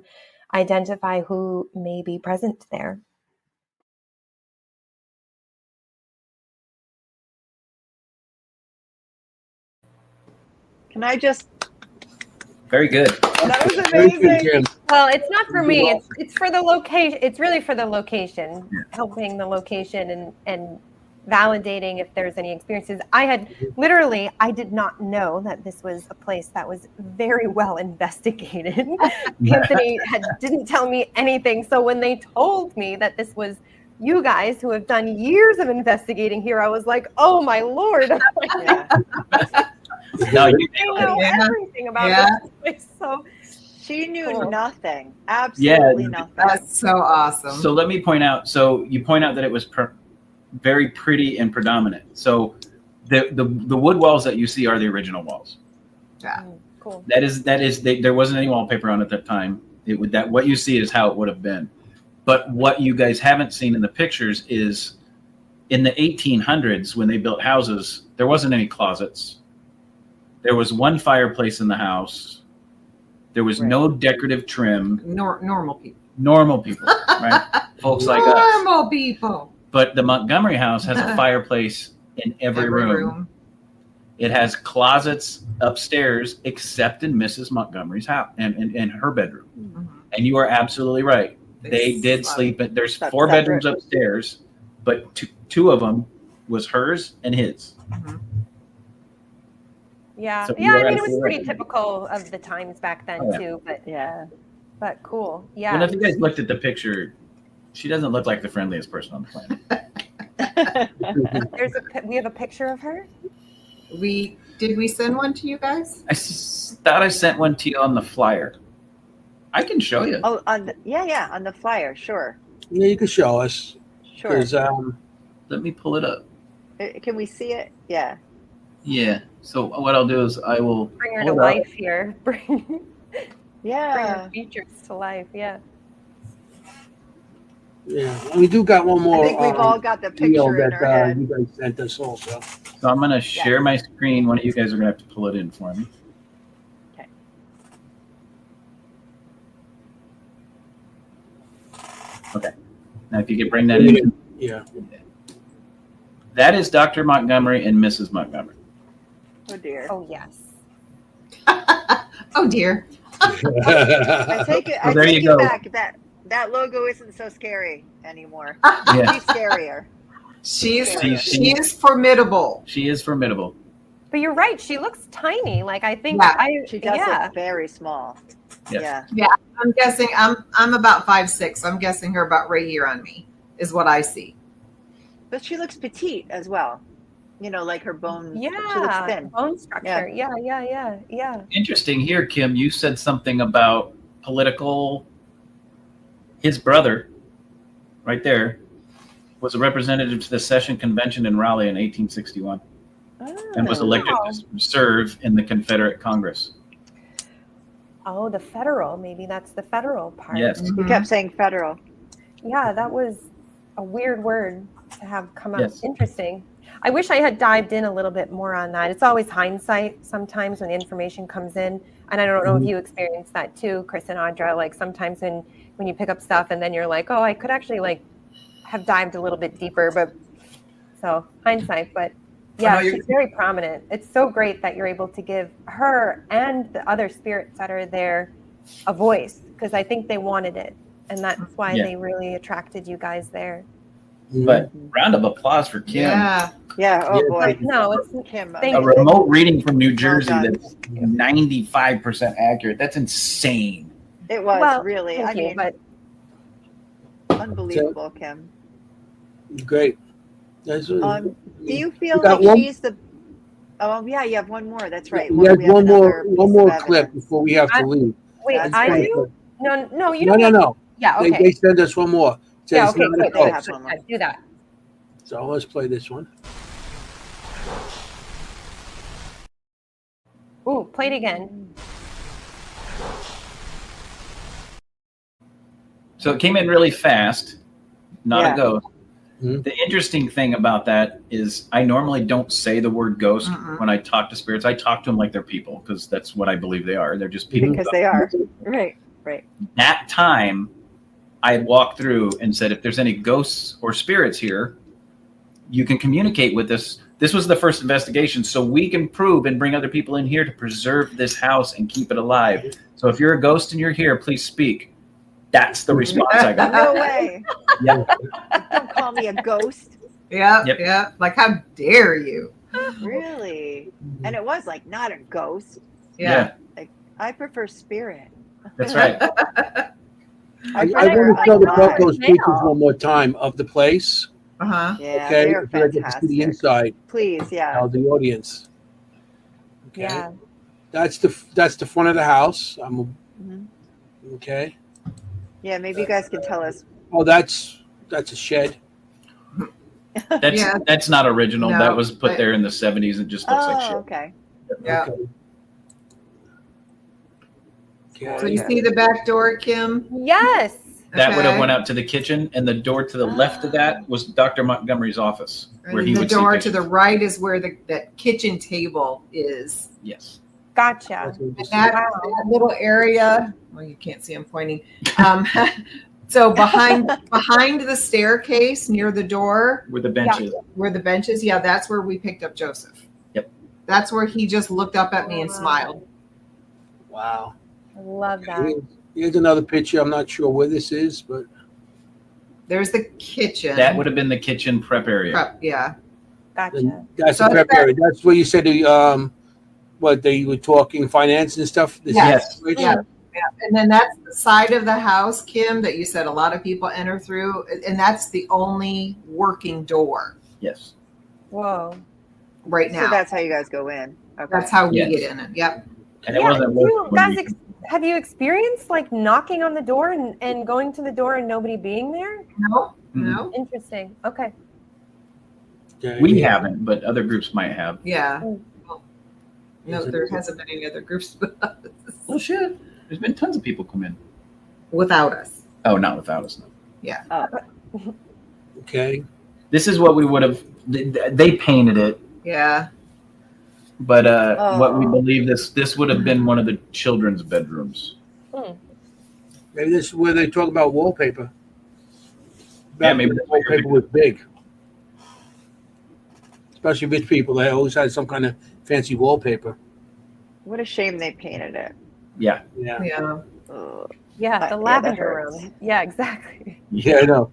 identify who may be present there. Can I just? Very good. That was Very good, amazing. Jim. Well, it's not for me. It's for the location. It's really for the location, helping the location and validating if there's any experiences. I did not know that this was a place that was very well investigated. Anthony didn't tell me anything. So when they told me that this was you guys who have done years of investigating here, I was like, oh my Lord. Yeah. No, you I know everything about this place. So She knew Cool. nothing. Absolutely nothing. That's so awesome. So let me point out. So you point out that it was very pretty and predominant. So the wood walls that you see are the original walls. Yeah. Cool. That is there wasn't any wallpaper on at that time. It would that what you see is how it would have been. But what you guys haven't seen in the pictures is in the 1800s when they built houses, there wasn't any closets. There was one fireplace in the house. There was no decorative trim. Normal people. Normal people, right? Folks like us. Normal people. But the Montgomery house has a fireplace in every room. It has closets upstairs, except in Mrs. Montgomery's house and in her bedroom. Mhm. And you are absolutely right. They did sleep. There's That's 4 separate. bedrooms upstairs, but two of them was hers and his. Mhm. Yeah. So Yeah. you I are mean, it was absolutely pretty right. typical of the times back then Oh, yeah. too. Yeah. But cool. Yeah. Well, if you guys looked at the picture, she doesn't look like the friendliest person on the planet. We have a picture of her. Did we send one to you guys? I thought I sent one to you on the flyer. I can show you. Oh, on the flyer, sure. Yeah, you can show us. Sure. 'Cause, Let me pull it up. Can we see it? Yeah. Yeah. So what I'll do is I will Bring her pull to it up. life here. Bring Yeah. her features to life. Yeah. yeah, and we do got one I more think we've all got the deal picture in that our head. you guys sent us also. So I'm going to share my screen. One of you guys are going to have to pull it in for me. Okay. Okay. Now, if you could bring that in. Yeah. That is Dr. Montgomery and Mrs. Montgomery. Oh dear. Oh yes. Oh dear. I take it. So I there take you it go. back. That logo isn't so scary anymore. Yeah. She's scarier. She is She- formidable. She is formidable. But you're right. She looks tiny. Like I think Yeah. She does yeah. look very small. Yes. Yeah. I'm guessing I'm about 5'6". I'm guessing her about right here on me is what I see. But she looks petite as well. You know, like her bone. She looks Yeah. thin. Bone structure. Yeah. Interesting here, Kim. You said something about political. His brother, right there, was a representative to the Session Convention in Raleigh in 1861 and was elected wow. to serve in the Confederate Congress. Oh, the federal. Maybe that's the federal part. Yes. You kept saying federal. Yeah, that was a weird word to have come out. Yes. Interesting. I wish I had dived in a little bit more on that. It's always hindsight sometimes when the information comes in. And I don't know if you experience that too, Chris and Audra. Like sometimes when you pick up stuff and then you're like, oh, I could actually like have dived a little bit deeper. But so hindsight, but yeah, she's very prominent. It's so great that you're able to give her and the other spirits that are there a voice, because I think they wanted it. And that's why they really attracted you guys there. But round of applause for Kim. Yeah. Yeah. Oh Yeah, boy. No, it's Kim. Thank A you. remote reading from New Jersey done. that's 95% accurate. That's insane. It was well, really. thank I you, mean, but unbelievable, Kim. Great. That's, Do you feel got like one- she's the? Oh yeah, you have one more. That's right. we have We have one more another piece of clip evidence. before we have to leave. wait, That's I great. do? No, you don't. No. Yeah, They okay. send us one more. It says Yeah, it's okay, not a good. They ghost. have one more. Do that. So let's play this one. Ooh, play it again. So it came in really fast, not Yeah. a ghost. Mhm. The interesting thing about that is I normally don't say the word ghost Mm-mm. when I talk to spirits. I talk to them like they're people because that's what I believe they are. They're just people. Because they are. Right. That time, I had walked through and said, if there's any ghosts or spirits here, you can communicate with us. This was the first investigation, so we can prove and bring other people in here to preserve this house and keep it alive. So if you're a ghost and you're here, please speak. That's the response I got. No way. Yeah. Don't call me a ghost. Yeah. Yep. Yeah. Like, how dare you? Really? And it was like not a ghost. Yeah. I prefer spirit. That's right. I prefer want to tell the alive. Broncos speakers one more time of the place. Uh-huh. Yeah, Okay, they are so I get to see the fantastic. inside Please, yeah. of the audience. Okay. Yeah. That's the front of the house. I'm Mhm. Okay. Yeah, maybe you guys can tell us. Oh, that's a shed. That's Yeah. that's not original. No, that was put but- there in the 70s. It just looks like Oh, shit. okay. Yeah. Okay. So you see the back door, Kim? Yes. That would have Okay. went out to the kitchen, and the door to the left of that was Dr. Montgomery's office, where And he the would door see to the patients. right is where that kitchen table is. Yes. Gotcha. And that little area, well, you can't see I'm pointing. So behind the staircase near the door, Where the bench is. where the benches, yeah, that's where we picked up Joseph. Yep. That's where he just looked up at me and smiled. Wow. I love that. Here's another picture. I'm not sure where this is, but There's the kitchen. That would have been the kitchen prep area. Prep, yeah. Gotcha. that's So the prep that- area. That's where you said what they were talking finance and stuff. This Yes. is- Yeah. And then that's the side of the house, Kim, that you said a lot of people enter through, and that's the only working door Yes. Whoa. right now. So that's how you guys go in. Okay. That's how we Yes. get in it. Yep. And it Yeah, wasn't do you working when guys we- have you experienced like knocking on the door and going to the door and nobody being there? No. Mhm. No. Interesting. Okay. Okay. We haven't, but other groups might have. Yeah. Mm. No, there hasn't been any other groups Well, shit. There's been tons of people come in. without us. Oh, not without us. No. Okay. This is what we would have. They painted it, Yeah. but what we Oh. believe this would have been one of the children's bedrooms. Maybe this is where they talk about wallpaper. Yeah, Back maybe when that's what you're wallpaper was big. Especially rich people, they always had some kind of fancy wallpaper. What a shame they painted it. Yeah. Yeah. Yeah. Ugh. Yeah, Yeah, the that lavender hurts. room. Yeah, exactly. Yeah, I know.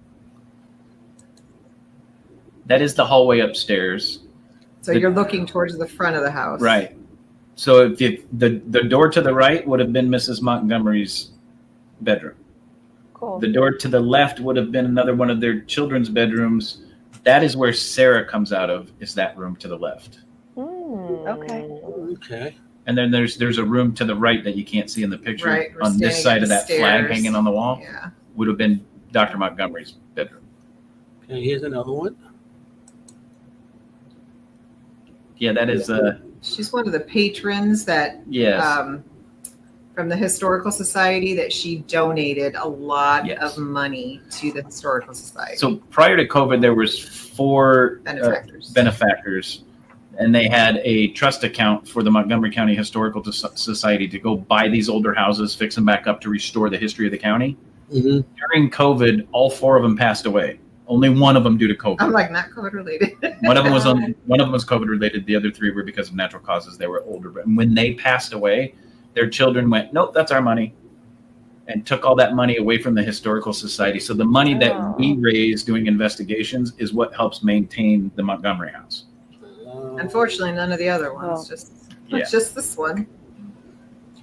That is the hallway upstairs. So you're looking towards the front of the house. Right. So if the door to the right would have been Mrs. Montgomery's bedroom. Cool. The door to the left would have been another one of their children's bedrooms. That is where Sarah comes out of, is that room to the left. Okay. Okay. And then there's a room to the right that you can't see in the picture. Right, we're On this standing side at of the that flag stairs. hanging on the wall Yeah. would have been Dr. Montgomery's bedroom. Okay, here's another one. Yeah, that is She's one of the patrons that yes. from the Historical Society that she donated a lot Yes. of money to the Historical Society. So prior to COVID, there was 4 benefactors. benefactors, and they had a trust account for the Montgomery County Historical Society to go buy these older houses, fix them back up to restore the history of the county. Mm-hmm. During COVID, all 4 of them passed away. Only one of them due to COVID. I'm like, not COVID related. One of them was COVID related. The other 3 were because of natural causes. They were older, but when they passed away, their children went, "Nope, that's our money," and took all that money away from the Historical Society. So the money that we raise doing investigations is what helps maintain the Montgomery House. Unfortunately, none of the other ones. Well, Just this one.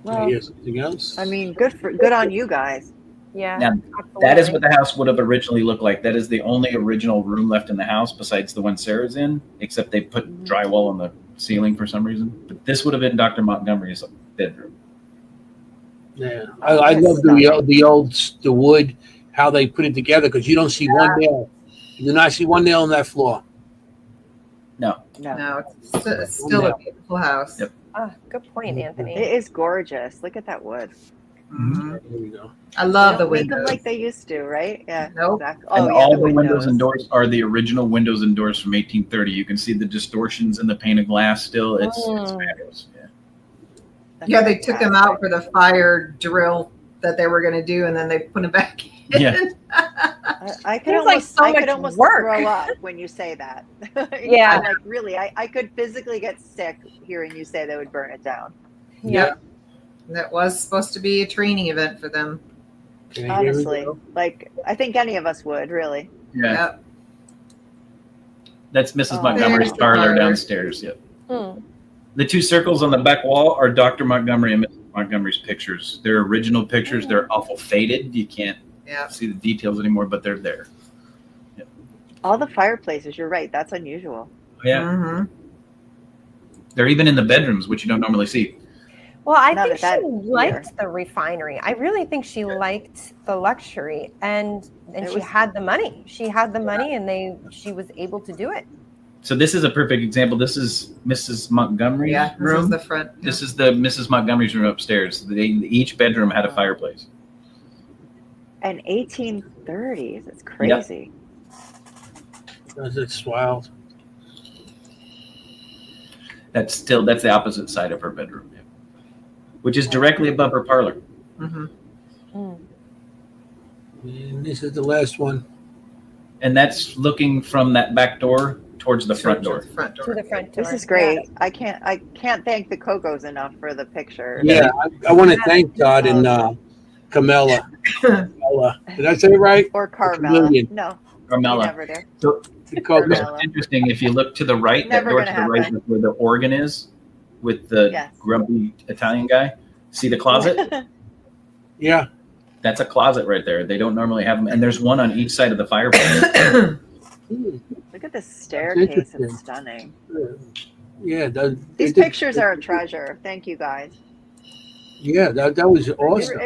Well, Here's something else. I mean, good on you guys. Yeah. Now, that is what the house would have originally looked like. That is the only original room left in the house besides the one Sarah's in, except they put drywall on the ceiling for some reason. But this would have been Dr. Montgomery's bedroom. Yeah, I love the wood, how they put it together, because you don't see one nail. You do not see one nail on that floor. No. No, it's still a beautiful house. Yep. Good point, Anthony. It is gorgeous. Look at that wood. Mhm. There we go. I love They the don't make them windows. like they used to, right? Yeah. Nope. Exactly. And Oh, yeah, all the the windows and doors are the original windows and doors from 1830. You can see the distortions in the pane of glass still. It's fabulous. Yeah. That's Yeah, they took them out fantastic. for the fire drill that they were going to do, and then they put them back in. Yeah. I could Seems like almost, so I could much almost work. throw up when you say that. Yeah. Like really, I could physically get sick hearing you say they would burn it down. Yep. That was supposed to be a training event for them. Okay, here we Honestly, go. like I think any of us would really. Yeah. Yep. That's Mrs. Oh, Montgomery's there's the parlor parlor. downstairs. Yep. Hmm. The 2 circles on the back wall are Dr. Montgomery and Mrs. Montgomery's pictures. They're original pictures. They're awful faded. You can't Yeah. see the details anymore, but they're there. All the fireplaces. You're right. That's unusual. Yeah. Mhm. They're even in the bedrooms, which you don't normally see. Well, I Not think at that she liked the refinery. I really think she liked the luxury, and It she was- had the money. She had the money, and she was able to do it. So this is a perfect example. This is Mrs. Montgomery's Yeah, this room. is the front. This is the Mrs. Montgomery's room upstairs. Each bedroom had a fireplace. And 1830s. It's crazy. It's wild. That's the opposite side of her bedroom, which is directly above her parlor. Mm-hmm. And this is the last one. And that's looking from that back door towards the front door. To the front door. This is great. I can't thank the Cocos enough for the picture. Yeah, I want to thank Todd and Camilla. Camilla. Did I say it right? Or Carmela. Chameleon. No, Carmela. never there. So The Cocos. it's Carmela. interesting if you look to the right, that Never door to gonna the right happen. is where the organ is, with the Yes. grumpy Italian guy. See the closet? Yeah. That's a closet right there. They don't normally have them, and there's one on each side of the fireplace. Look at the staircase. interesting. It's stunning. Yeah. These pictures are a treasure. Thank you, guys. Yeah, that was awesome.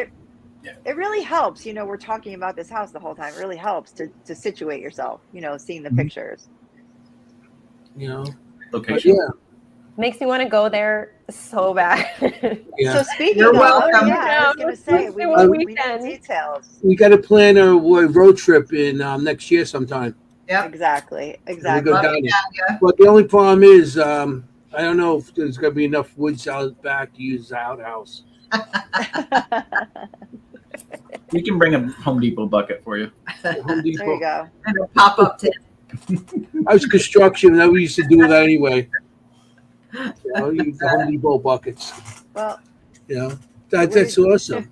It really helps. You know, we're talking about this house the whole time. It really helps to situate yourself, you know, seeing the pictures. You know. But Location. yeah. Makes me want to go there so bad. Yeah. So speaking You're of, welcome. yeah, I was going to say, we Let's do a need weekend. details. We got to plan a road trip in next year sometime. Yep. Exactly. We Exactly. go down there. Yeah. But the only problem is, I don't know if there's going to be enough woods out back to use as the outhouse. We can bring a Home Depot bucket for you. Home There you Depot. go. And a pop-up tent. I was construction, and we used to do that anyway. You know, use the Home Depot buckets. Well, You know, that's awesome.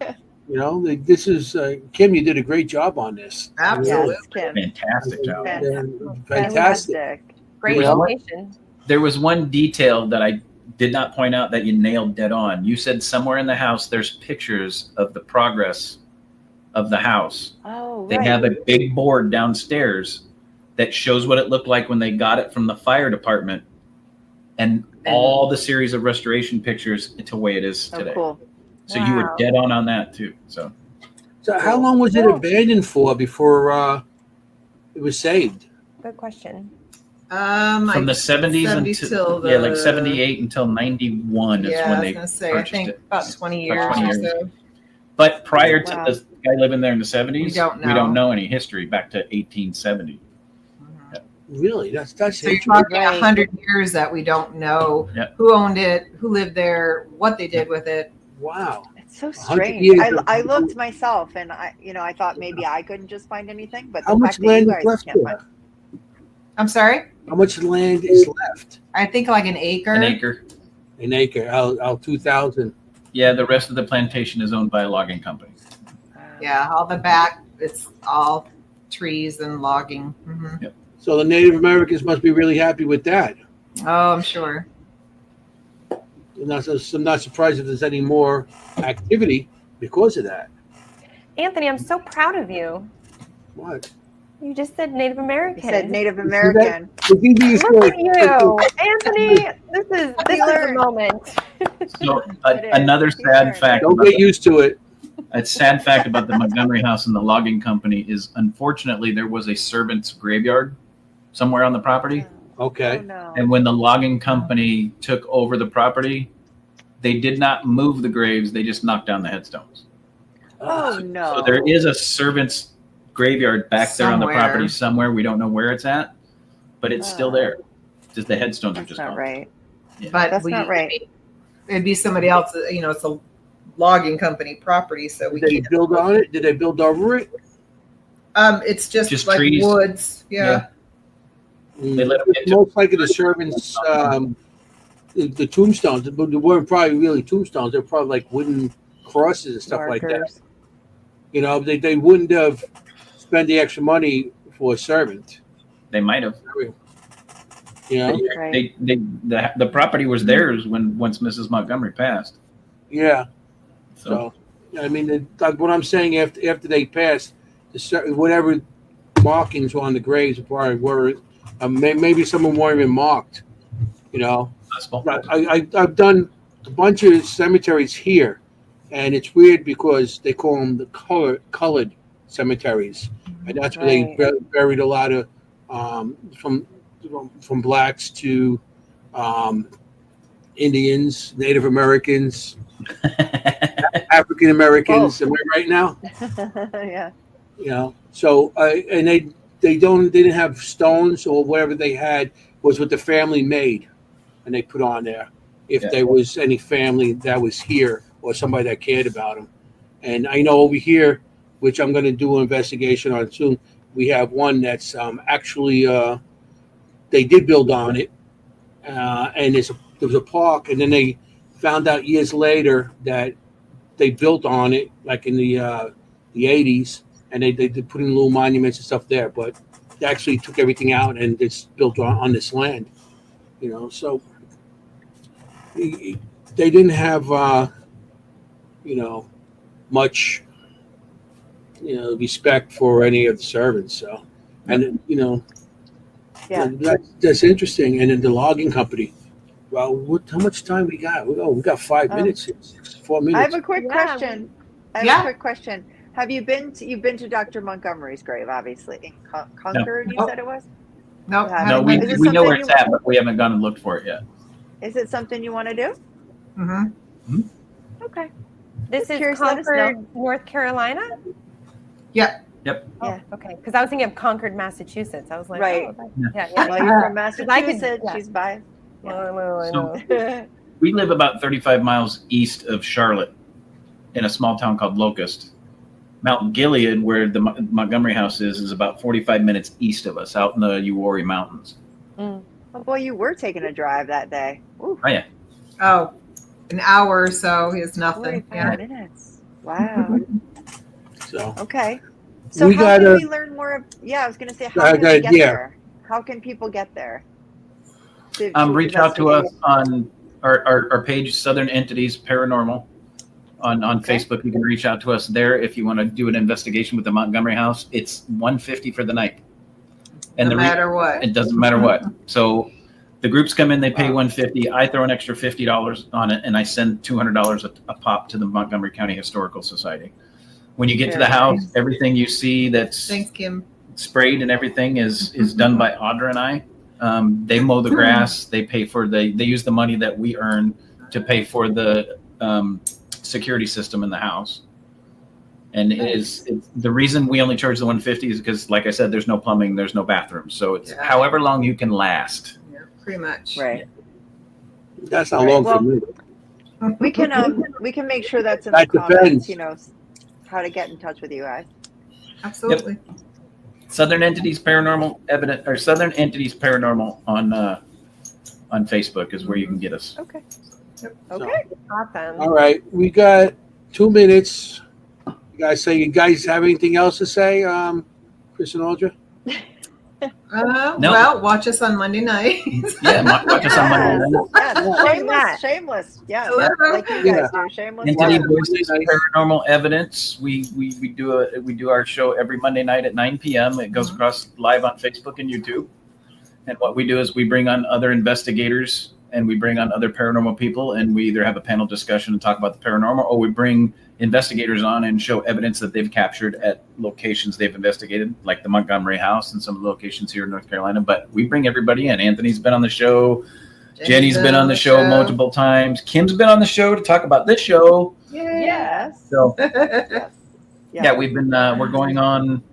You know, this is Kim. You did a great job on this. Absolutely. yes, Kim. Fantastic job. Yeah, fantastic. Great You know what? location. There was one detail that I did not point out that you nailed dead on. You said somewhere in the house there's pictures of the progress of the house. Oh, They right. have a big board downstairs that shows what it looked like when they got it from the fire department, and all the series of restoration pictures to the way it is today. Oh, cool. So you were Wow. dead on that too. So So, how long was it abandoned for before it was saved? Good question. from the 70s 70s until till like the- 78 until 91 is Yeah, when I was they gonna say, I purchased think it. about 20 years About 20 or years. so. But prior to Wow. this guy living there in the 70s, We don't we don't know. know any history back to 1870. Really? That's So you're interesting. talking Right. 100 years that we don't know Yeah. who owned it, who lived there, what they did with it. Wow. It's so 100 strange. years I of- looked myself, and I thought maybe I couldn't just find anything, but How the much fact that you land is guys left can't there? find. I'm sorry? How much land is left? I think like an acre. An acre. An acre. Out 2,000. Yeah, the rest of the plantation is owned by a logging company. Yeah, all the back, it's all trees and logging. Hmm. So the Native Americans must be really happy with that. Oh, I'm sure. I'm not surprised if there's any more activity because of that. Anthony, I'm so proud of you. What? You just said Native He American. said Native see that? American. It's easy to Look say. at you, Anthony. This is a learned. moment. So It is. another You sad learned. fact. Don't about get used to it. A sad fact about the Montgomery house and the logging company is, unfortunately, there was a servant's graveyard somewhere on the property. Okay. Oh, no. And when the logging company took over the property, they did not move the graves. They just knocked down the headstones. Oh, no. So there is a servant's graveyard back there on the Somewhere. property somewhere. We don't know where it's at, but it's still there. Just the headstones are That's just not gone. right. But That's not right. It'd be somebody else, it's a logging company property, so we Did they can't. build on it? Did they build over it? It's just like trees. woods. Yeah. They let 'em It's into- most likely the servants, the tombstones, but they weren't probably really tombstones. They're probably like wooden crosses and stuff like that. Markers. You know, they wouldn't have spent the extra money for a servant. They might have. You know? Right. The property was theirs once Mrs. Montgomery passed. Yeah. So So, I mean, like what I'm saying, after they passed, whatever markings were on the graves probably were, maybe some of them weren't even marked. You know, possible. I've done a bunch of cemeteries here, and it's weird because they call them the colored cemeteries, and that's where they buried a lot of from blacks to Indians, Native Americans, African Americans. Am I right now? Yeah. You know, so and they didn't have stones, or whatever they had was what the family made, and they put on there if there was any family that was here or somebody that cared about them. And I know over here, which I'm going to do an investigation on soon, we have one that's actually they did build on it, and there was a park, and then they found out years later that they built on it, like in the 80s, and they put in little monuments and stuff there, but they actually took everything out and it's built on this land, you know. So they didn't have you know, much, you know, respect for any of the servants. So, and you know, that's interesting. And then the logging company. Well, how much time we got? We got 5 minutes. 4 minutes. I have a quick question. A quick question. Have you been to Dr. Montgomery's grave? Obviously, in Concord, you said it was. No, we know where it's at, but we haven't gone and looked for it yet. Is it something you want to do? Mm-hmm. Okay. This is Concord, North Carolina? Yep. Oh, yeah. Okay. Because I was thinking of Concord, Massachusetts. I was like, right. Oh, yeah. Well, you're from Massachusetts. She's biased. So we live about 35 miles east of Charlotte in a small town called Locust. Mount Gilead, where the Montgomery house is about 45 minutes east of us, out in the Uwharrie Mountains. Oh boy, you were taking a drive that day. Ooh. Oh yeah. Oh, an hour or so is nothing. 45 minutes. Wow. So okay. So how can we learn more? I was going to say, how can we get there? How can people get there? Reach out to us on our page, Southern Entities Paranormal. On Facebook, you can reach out to us there if you want to do an investigation with the Montgomery house. It's $150 for the night. And no matter what. It doesn't matter what. So the groups come in, they pay $150. I throw an extra $50 on it, and I send $200 a pop to the Montgomery County Historical Society. When you get to the house, everything you see that's thanks, Kimm, sprayed and everything is done by Audra and I. They mow the grass. They pay for they use the money that we earn to pay for the security system in the house. And it's the reason we only charge the $150 is because, like I said, there's no plumbing, there's no bathroom, so it's however long you can last. Yeah, pretty much. Right. That's not long for me. We can make sure that's in the comments. You know, how to get in touch with you guys. Absolutely. Yep. Southern Entities Paranormal Evidence, or Southern Entities Paranormal on Facebook is where you can get us. Okay. Yep. Okay. Awesome. All right, we got 2 minutes. You guys have anything else to say, Chris and Audra? No. Well, watch us on Monday night. Watch us on Monday night. Shameless. Yeah. Like you guys do. Shameless. Entity Voices Paranormal Evidence. We do our show every Monday night at 9 p.m. It goes across live on Facebook and YouTube. And what we do is we bring on other investigators and we bring on other paranormal people, and we either have a panel discussion and talk about the paranormal, or we bring investigators on and show evidence that they've captured at locations they've investigated, like the Montgomery house and some of the locations here in North Carolina. But we bring everybody in. Anthony's been on the show. Jenny's been on the show multiple times. Kimm's been on the show to talk about this show. Yes. So yes. we've been we're going on.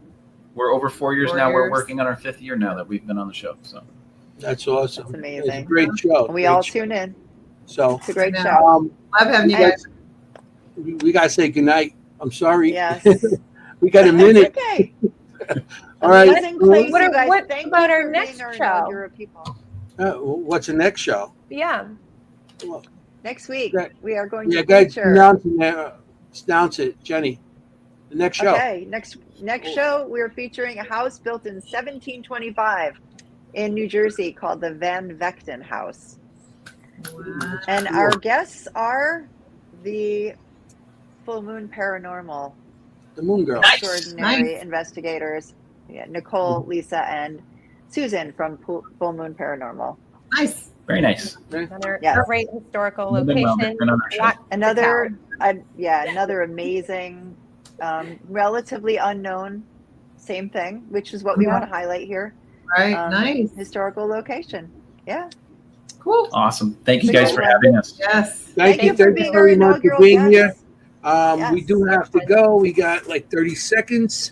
We're over 4 years now. We're working on our 5th year now that we've been on the show. So that's awesome. That's amazing. It's a great show. We all tune in. So it's a great show. Love having you guys. We gotta say goodnight. I'm sorry. Yes. We got a minute. Okay. All right. What about our next show? What's the next show? Yeah. Well, next week we are going to feature. Announce it, Jenny. The next show. Okay. Next show we're featuring a house built in 1725 in New Jersey called the Van Vechten House. Wow. And our guests are the Full Moon Paranormal. The Moon Girl. Extraordinary investigators. Yeah, Nicole, Lisa, and Susan from Full Moon Paranormal. Nice. Very nice. Another Yes. great historical Another location. moment, another show. Lots to Another, another amazing, relatively unknown, same thing, which is what we Yeah. want to highlight here. Right. Nice. Historical location. Yeah. Cool. Awesome. Thank you So guys good for one. having us. Yes. Thank you. you for Thank being you very our much for inaugural being here. guests. We do Yes. have to go. We got like 30 seconds.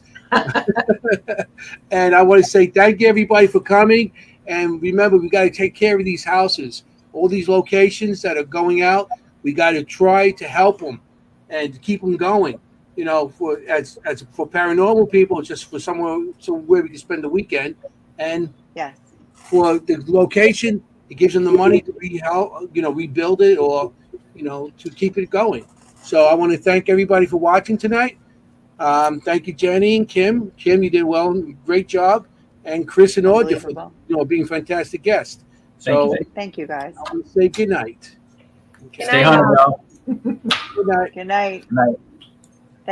And I want to say thank you, everybody, for coming. And remember, we got to take care of these houses, all these locations that are going out. We got to try to help them and to keep them going. You know, for paranormal people, just for somewhere we can spend the weekend. And Yes. for the location, it gives them the money to rebuild it, or to keep it going. So I want to thank everybody for watching tonight. Thank you, Jennie and Kimm. Kimm, you did well, great job, and Chris and Audrey for Unbelievable. being fantastic guests. Thank So you. Thank you, guys. I want to say good night. Good Stay night, home, y'all. y'all. Good night. Good night. Good night.